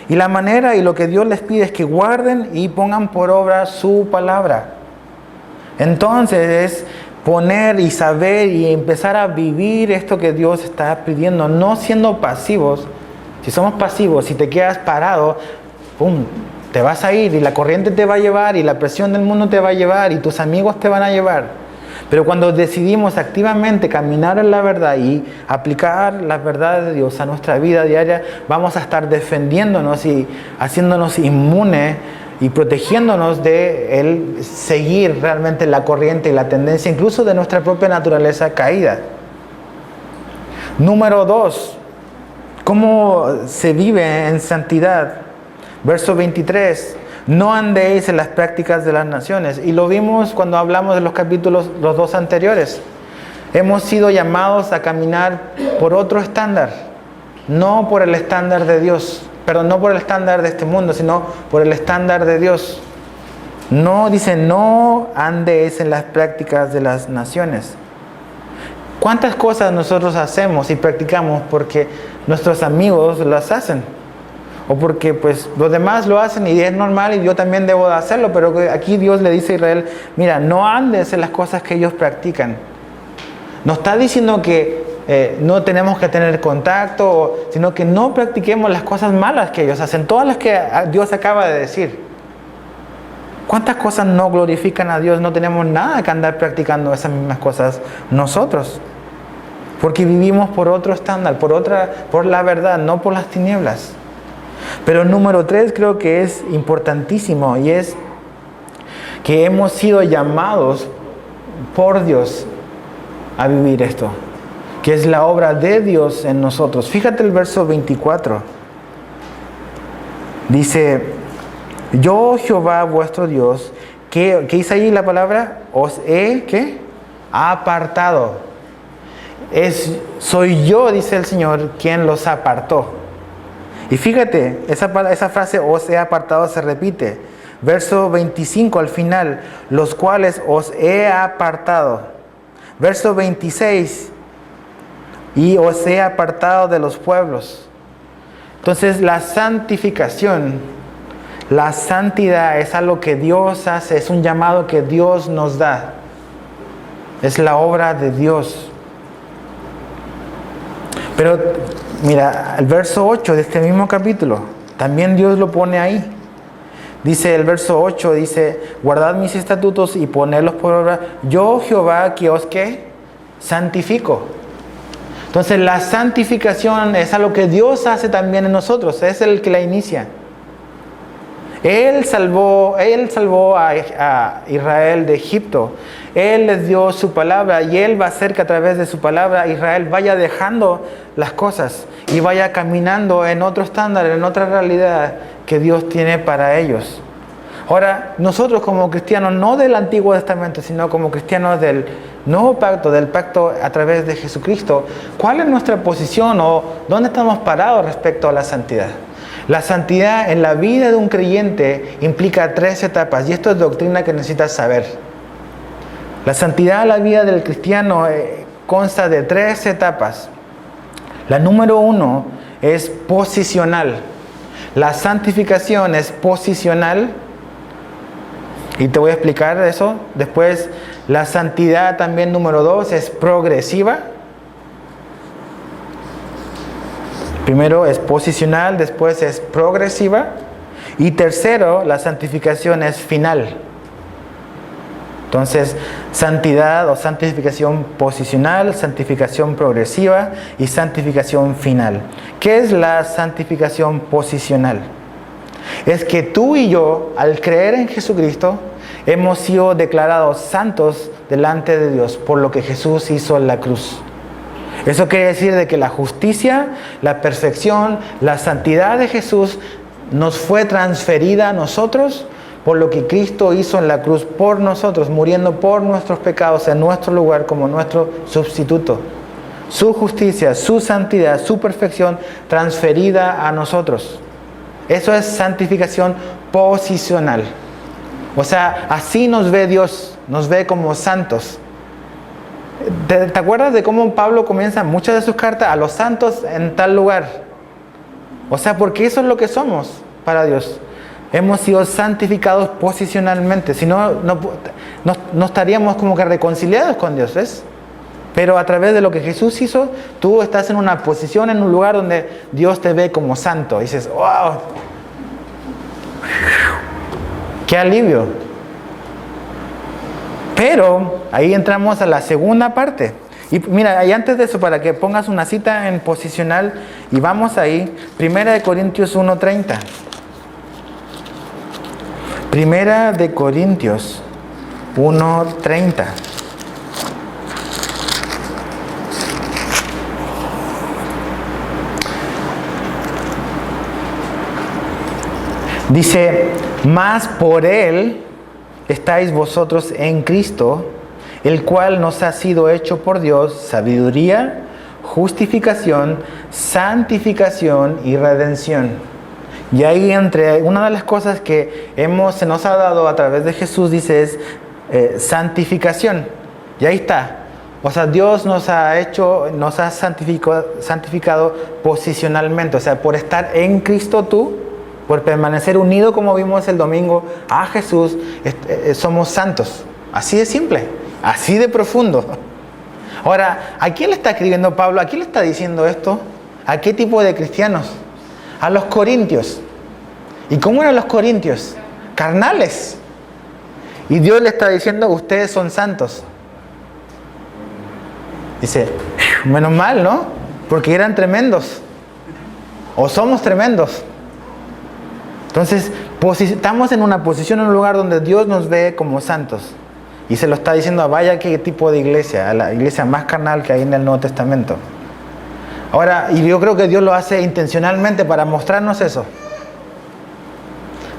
Y la manera y lo que Dios les pide es que guarden y pongan por obra su palabra. Entonces es poner y saber y empezar a vivir esto que Dios está pidiendo, no siendo pasivos. Si somos pasivos, si te quedas parado, ¡pum!, te vas a ir y la corriente te va a llevar y la presión del mundo te va a llevar y tus amigos te van a llevar. Pero cuando decidimos activamente caminar en la verdad y aplicar la verdad de Dios a nuestra vida diaria, vamos a estar defendiéndonos y haciéndonos inmunes y protegiéndonos de el seguir realmente la corriente y la tendencia, incluso de nuestra propia naturaleza caída. Número 2, ¿cómo se vive en santidad? Verso 23, no andéis en las prácticas de las naciones. Y lo vimos cuando hablamos de los capítulos, los 2 anteriores. Hemos sido llamados a caminar por otro estándar, no por el estándar de Dios. Perdón, no por el estándar de este mundo, sino por el estándar de Dios. No, dice, no andéis en las prácticas de las naciones. ¿Cuántas cosas nosotros hacemos y practicamos porque nuestros amigos las hacen? O porque pues los demás lo hacen y es normal y yo también debo de hacerlo, pero aquí Dios le dice a Israel, mira, no andes en las cosas que ellos practican. No está diciendo que no tenemos que tener contacto, sino que no practiquemos las cosas malas que ellos hacen, todas las que Dios acaba de decir. ¿Cuántas cosas no glorifican a Dios? No tenemos nada que andar practicando esas mismas cosas nosotros, porque vivimos por otro estándar, por la verdad, no por las tinieblas. Pero número 3 creo que es importantísimo, y es que hemos sido llamados por Dios a vivir esto, que es la obra de Dios en nosotros. Fíjate el verso 24. Dice, yo Jehová vuestro Dios, ¿qué dice ahí la palabra? Os he, ¿qué? Apartado. Soy yo, dice el Señor, quien los apartó. Y fíjate, esa frase, os he apartado, se repite. Verso 25 al final, los cuales os he apartado. Verso 26, y os he apartado de los pueblos. Entonces la santificación, la santidad es algo que Dios hace, es un llamado que Dios nos da. Es la obra de Dios. Pero mira, el verso 8 de este mismo capítulo, también Dios lo pone ahí. Dice el verso 8, dice, guardad mis estatutos y ponedlos por obra. Yo Jehová que os, ¿qué? Santifico. Entonces la santificación es algo que Dios hace también en nosotros, es el que la inicia. Él salvó a Israel de Egipto. Él les dio su palabra y Él va a hacer que a través de su palabra Israel vaya dejando las cosas y vaya caminando en otro estándar, en otra realidad que Dios tiene para ellos. Ahora, nosotros como cristianos, no del Antiguo Testamento, sino como cristianos del Nuevo Pacto, del pacto a través de Jesucristo, ¿cuál es nuestra posición o dónde estamos parados respecto a la santidad? La santidad en la vida de un creyente implica 3 etapas, y esto es doctrina que necesitas saber. La santidad en la vida del cristiano consta de 3 etapas. La número 1 es posicional. La santificación es posicional. Y te voy a explicar eso. Después, la santidad también número 2 es progresiva. Primero es posicional, después es progresiva. Y tercero, la santificación es final. Entonces, santidad o santificación posicional, santificación progresiva y santificación final. ¿Qué es la santificación posicional? Es que tú y yo, al creer en Jesucristo, hemos sido declarados santos delante de Dios por lo que Jesús hizo en la cruz. Eso quiere decir de que la justicia, la perfección, la santidad de Jesús nos fue transferida a nosotros por lo que Cristo hizo en la cruz por nosotros, muriendo por nuestros pecados en nuestro lugar como nuestro sustituto. Su justicia, su santidad, su perfección transferida a nosotros. Eso es santificación posicional. O sea, así nos ve Dios, nos ve como santos. ¿Te acuerdas de cómo Pablo comienza muchas de sus cartas? A los santos en tal lugar. O sea, porque eso es lo que somos para Dios. Hemos sido santificados posicionalmente. Si no, no estaríamos como que reconciliados con Dios, ¿ves? Pero a través de lo que Jesús hizo, tú estás en una posición, en un lugar donde Dios te ve como santo. Y dices, ¡wow! ¡Qué alivio! Pero ahí entramos a la segunda parte. Y mira, y antes de eso, para que pongas una cita en posicional, y vamos ahí, 1 Corintios 1:30. 1 Corintios 1:30. Dice, mas por Él estáis vosotros en Cristo, el cual nos ha sido hecho por Dios sabiduría, justificación, santificación y redención. Y ahí entre una de las cosas que se nos ha dado a través de Jesús, dice, es santificación. Y ahí está. O sea, Dios nos ha santificado posicionalmente. O sea, por estar en Cristo tú, por permanecer unido, como vimos el domingo, a Jesús, somos santos. Así de simple, así de profundo. Ahora, ¿a quién le está escribiendo Pablo? ¿A quién le está diciendo esto? ¿A qué tipo de cristianos? A los corintios. ¿Y cómo eran los corintios? Carnales. Y Dios le está diciendo, ustedes son santos. Dice, menos mal, ¿no? Porque eran tremendos. O somos tremendos. Entonces, estamos en una posición, en un lugar donde Dios nos ve como santos. Y se lo está diciendo a vaya qué tipo de iglesia, a la iglesia más carnal que hay en el Nuevo Testamento. Ahora, y yo creo que Dios lo hace intencionalmente para mostrarnos eso.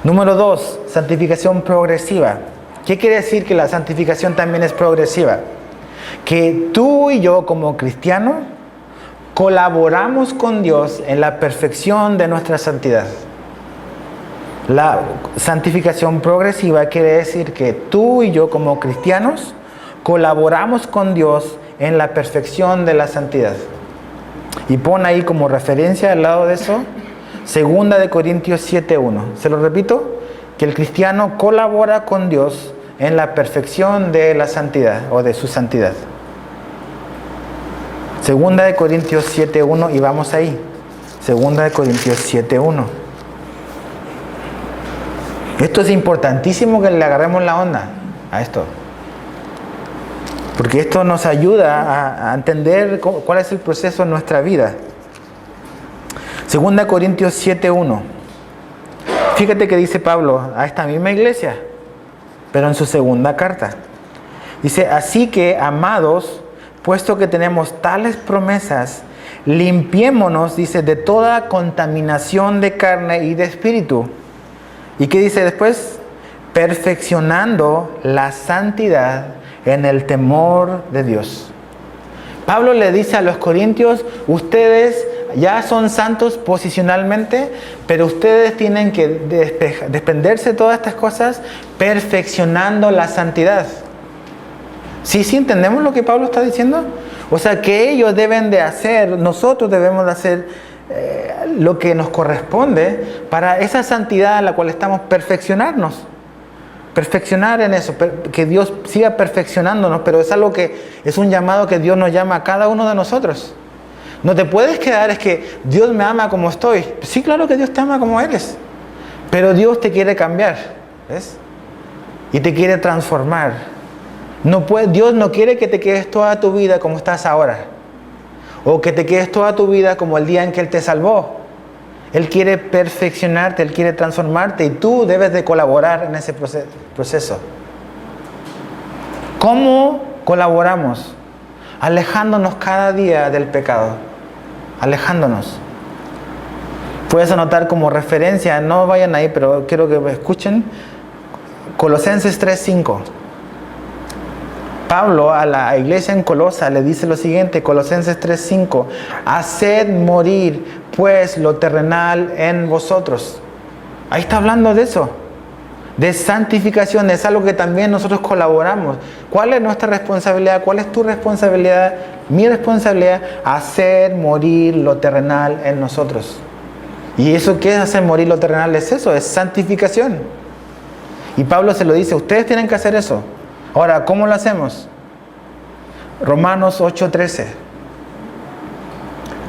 Número 2, santificación progresiva. ¿Qué quiere decir que la santificación también es progresiva? Que tú y yo como cristianos colaboramos con Dios en la perfección de nuestra santidad. La santificación progresiva quiere decir que tú y yo como cristianos colaboramos con Dios en la perfección de la santidad. Y pon ahí como referencia al lado de eso, 2 Corintios 7:1. Se lo repito, que el cristiano colabora con Dios en la perfección de la santidad o de su santidad. 2 Corintios 7:1 y vamos ahí. 2 Corintios 7:1. Esto es importantísimo que le agarremos la onda a esto. Porque esto nos ayuda a entender cuál es el proceso en nuestra vida. 2 Corintios 7:1. Fíjate que dice Pablo a esta misma iglesia, pero en su segunda carta. Dice, así que, amados, puesto que tenemos tales promesas, limpiémonos, dice, de toda contaminación de carne y de espíritu, ¿Y qué dice después? Perfeccionando la santidad en el temor de Dios. Pablo le dice a los corintios, ustedes ya son santos posicionalmente, pero ustedes tienen que desprenderse de todas estas cosas, perfeccionando la santidad. ¿Sí entendemos lo que Pablo está diciendo? O sea, que ellos deben de hacer, nosotros debemos de hacer lo que nos corresponde para esa santidad a la cual estamos, perfeccionarnos. Perfeccionar en eso, que Dios siga perfeccionándonos, pero es algo que es un llamado que Dios nos llama a cada uno de nosotros. No te puedes quedar, es que Dios me ama como estoy. Sí, claro que Dios te ama como eres, pero Dios te quiere cambiar, ¿ves? Y te quiere transformar. Dios no quiere que te quedes toda tu vida como estás ahora, o que te quedes toda tu vida como el día en que Él te salvó. Él quiere perfeccionarte, Él quiere transformarte y tú debes de colaborar en ese proceso. ¿Cómo colaboramos? Alejándonos cada día del pecado. Alejándonos. Puedes anotar como referencia, no vayan ahí, pero quiero que escuchen. Colosenses 3:5. Pablo a la iglesia en Colosa le dice lo siguiente, Colosenses 3:5, haced morir pues lo terrenal en vosotros. Ahí está hablando de eso, de santificación, es algo que también nosotros colaboramos. ¿Cuál es nuestra responsabilidad? ¿Cuál es tu responsabilidad? Mi responsabilidad, hacer morir lo terrenal en nosotros. ¿Y eso qué es hacer morir lo terrenal? Es eso, es santificación. Y Pablo se lo dice, ustedes tienen que hacer eso. Ahora, ¿cómo lo hacemos? Romanos 8:13.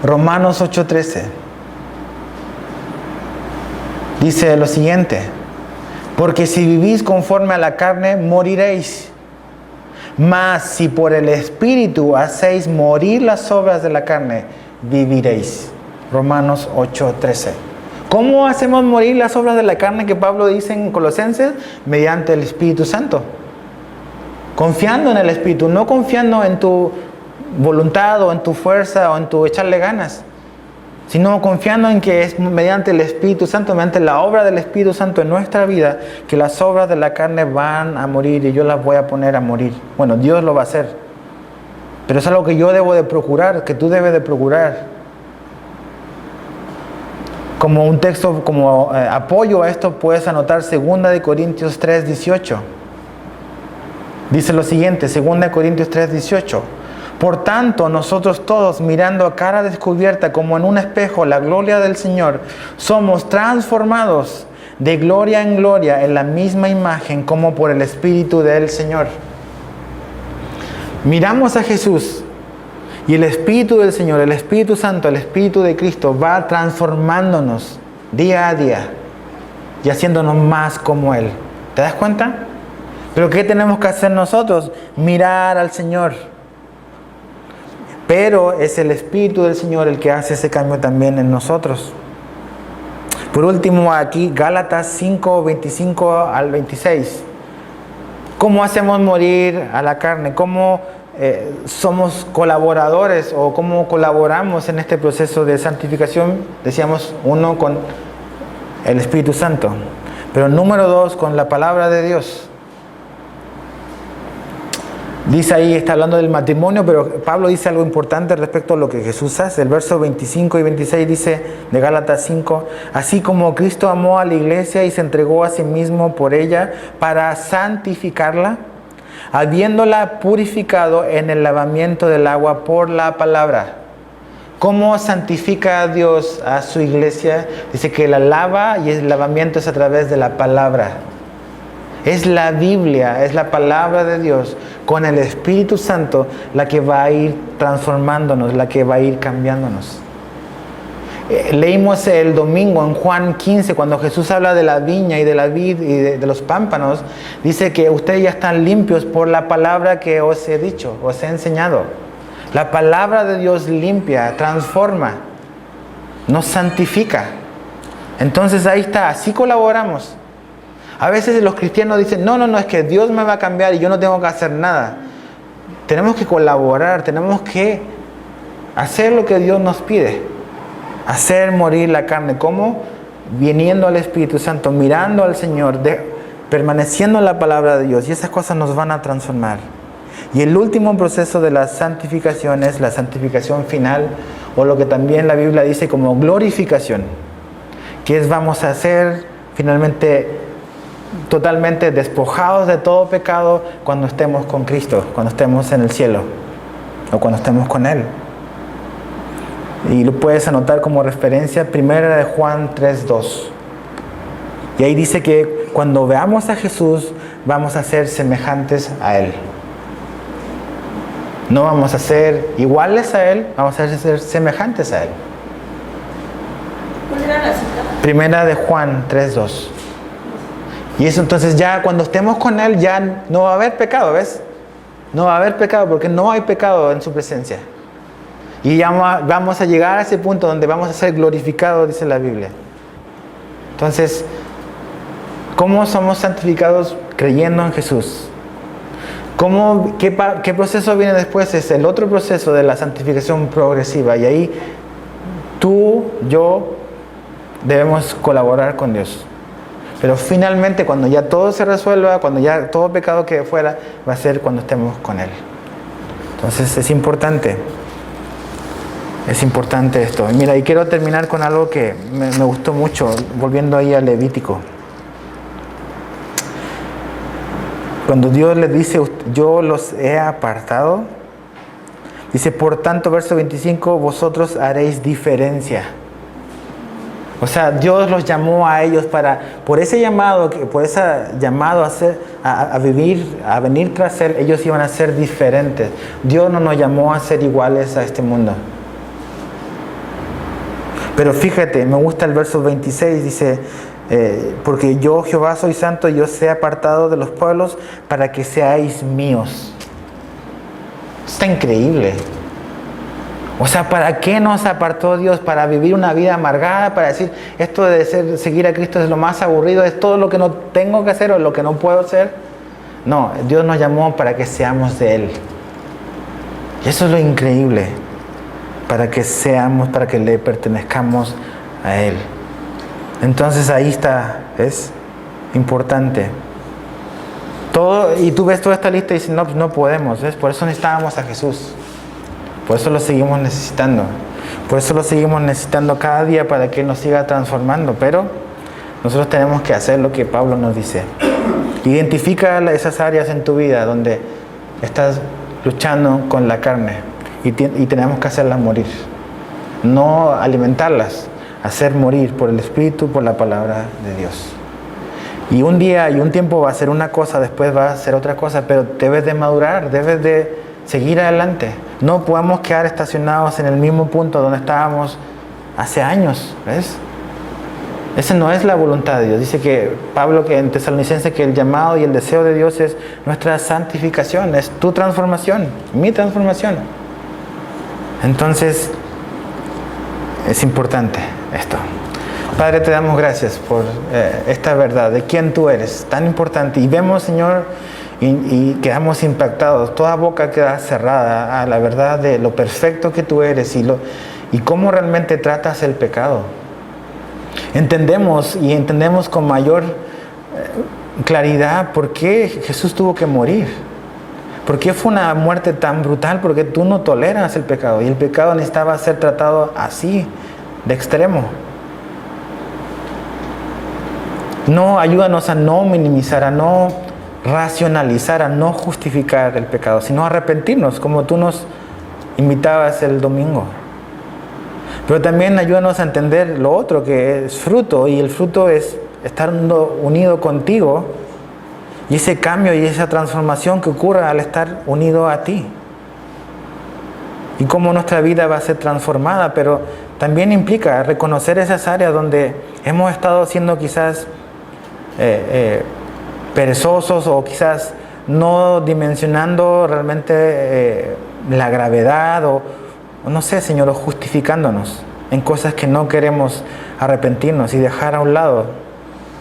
Romanos 8:13. Dice lo siguiente, porque si vivís conforme a la carne, moriréis. Mas si por el Espíritu hacéis morir las obras de la carne, viviréis. Romanos 8:13. ¿Cómo hacemos morir las obras de la carne que Pablo dice en Colosenses? Mediante el Espíritu Santo. Confiando en el Espíritu, no confiando en tu voluntad o en tu fuerza o en tu echarle ganas, sino confiando en que es mediante el Espíritu Santo, mediante la obra del Espíritu Santo en nuestra vida, que las obras de la carne van a morir y yo las voy a poner a morir. Bueno, Dios lo va a hacer, pero es algo que yo debo de procurar, que tú debes de procurar. Como un texto, como apoyo a esto, puedes anotar 2 Corintios 3:18. Dice lo siguiente, 2 Corintios 3:18. Por tanto, nosotros todos, mirando a cara descubierta como en un espejo la gloria del Señor, somos transformados de gloria en gloria en la misma imagen como por el Espíritu del Señor. Miramos a Jesús y el Espíritu del Señor, el Espíritu Santo, el Espíritu de Cristo va transformándonos día a día y haciéndonos más como Él. ¿Te das cuenta? Pero ¿qué tenemos que hacer nosotros? Mirar al Señor. Pero es el Espíritu del Señor el que hace ese cambio también en nosotros. Por último, aquí Gálatas 5:25 al 26. ¿Cómo hacemos morir a la carne? ¿Cómo somos colaboradores o cómo colaboramos en este proceso de santificación? Decíamos, uno, con el Espíritu Santo. Pero número 2, con la palabra de Dios. Dice ahí, está hablando del matrimonio, pero Pablo dice algo importante respecto a lo que Jesús hace. El verso 25 y 26 dice de Gálatas 5, así como Cristo amó a la iglesia y se entregó a sí mismo por ella para santificarla, habiéndola purificado en el lavamiento del agua por la palabra. ¿Cómo santifica a Dios a su iglesia? Dice que la lava y el lavamiento es a través de la palabra. Es la Biblia, es la palabra de Dios con el Espíritu Santo la que va a ir transformándonos, la que va a ir cambiándonos. Leímos el domingo en Juan 15, cuando Jesús habla de la viña y de la vid y de los pámpanos, dice que ustedes ya están limpios por la palabra que os he dicho, os he enseñado. La palabra de Dios limpia, transforma, nos santifica. Entonces ahí está, así colaboramos. A veces los cristianos dicen, no, es que Dios me va a cambiar y yo no tengo que hacer nada. Tenemos que colaborar, tenemos que hacer lo que Dios nos pide. Hacer morir la carne. ¿Cómo? viniendo al Espíritu Santo, mirando al Señor, permaneciendo en la palabra de Dios, y esas cosas nos van a transformar. Y el último proceso de la santificación es la santificación final, o lo que también la Biblia dice como glorificación, que es vamos a ser finalmente totalmente despojados de todo pecado cuando estemos con Cristo, cuando estemos en el cielo o cuando estemos con Él. Y lo puedes anotar como referencia, 1 de Juan 3:2. Y ahí dice que cuando veamos a Jesús vamos a ser semejantes a Él. No vamos a ser iguales a Él, vamos a ser semejantes a Él. ¿Cuál era la cita? 1 de Juan 3:2. Y eso entonces ya cuando estemos con Él ya no va a haber pecado, ¿ves? No va a haber pecado porque no hay pecado en su presencia. Y ya vamos a llegar a ese punto donde vamos a ser glorificados, dice la Biblia. Entonces, ¿cómo somos santificados? Creyendo en Jesús. ¿Qué proceso viene después? Es el otro proceso de la santificación progresiva. Y ahí tú, yo, debemos colaborar con Dios. Pero finalmente, cuando ya todo se resuelva, cuando ya todo pecado quede fuera, va a ser cuando estemos con Él. Entonces es importante. Es importante esto. Y mira, y quiero terminar con algo que me gustó mucho, volviendo ahí a Levítico. Cuando Dios les dice, yo los he apartado, dice, por tanto, verso 25, vosotros haréis diferencia. O sea, Dios los llamó a ellos por ese llamado a vivir, a venir tras Él, ellos iban a ser diferentes. Dios no nos llamó a ser iguales a este mundo. Pero fíjate, me gusta el verso 26, dice, porque yo Jehová soy santo y os he apartado de los pueblos para que seáis míos. Está increíble. O sea, ¿para qué nos apartó Dios? Para vivir una vida amargada, para decir, esto de seguir a Cristo es lo más aburrido, es todo lo que no tengo que hacer o lo que no puedo hacer. No, Dios nos llamó para que seamos de Él. Y eso es lo increíble. Para que le pertenezcamos a Él. Entonces ahí está, es importante. Y tú ves toda esta lista y dices, no, pues no podemos, ¿ves? Por eso necesitábamos a Jesús. Por eso lo seguimos necesitando. Por eso lo seguimos necesitando cada día para que Él nos siga transformando. Pero nosotros tenemos que hacer lo que Pablo nos dice. Identifica esas áreas en tu vida donde estás luchando con la carne. Y tenemos que hacerlas morir. No alimentarlas, hacer morir por el Espíritu, por la palabra de Dios. Y un día y un tiempo va a ser una cosa, después va a ser otra cosa, pero debes de madurar, debes de seguir adelante. No podemos quedar estacionados en el mismo punto donde estábamos hace años, ¿ves? Esa no es la voluntad de Dios. Dice que Pablo, que en Tesalonicenses, que el llamado y el deseo de Dios es nuestra santificación, es tu transformación, mi transformación. Entonces, es importante esto. Padre, te damos gracias por esta verdad de quién tú eres, tan importante. Y vemos, Señor, y quedamos impactados. Toda boca queda cerrada a la verdad de lo perfecto que tú eres y cómo realmente tratas el pecado. Entendemos con mayor claridad por qué Jesús tuvo que morir. ¿Por qué fue una muerte tan brutal? Porque tú no toleras el pecado. Y el pecado necesitaba ser tratado así, de extremo. No, ayúdanos a no minimizar, a no racionalizar, a no justificar el pecado, sino a arrepentirnos, como tú nos invitabas el domingo. Pero también ayúdanos a entender lo otro, que es fruto. Y el fruto es estar unido contigo. Y ese cambio y esa transformación que ocurre al estar unido a ti. Y cómo nuestra vida va a ser transformada, pero también implica reconocer esas áreas donde hemos estado siendo quizás perezosos o quizás no dimensionando realmente la gravedad o no sé, Señor, o justificándonos en cosas que no queremos arrepentirnos y dejar a un lado.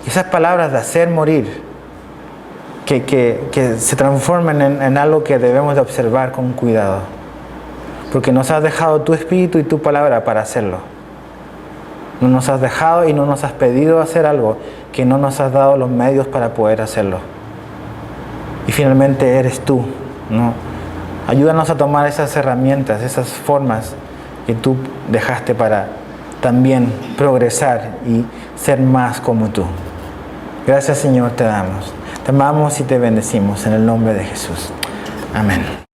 Y esas palabras de hacer morir, que se transformen en algo que debemos de observar con cuidado. Porque nos has dejado tu Espíritu y tu palabra para hacerlo. No nos has dejado y no nos has pedido hacer algo que no nos has dado los medios para poder hacerlo. Y finalmente eres tú, ¿no? Ayúdanos a tomar esas herramientas, esas formas que tú dejaste para también progresar y ser más como tú. Gracias, Señor, te damos. Te amamos y te bendecimos en el nombre de Jesús. Amén.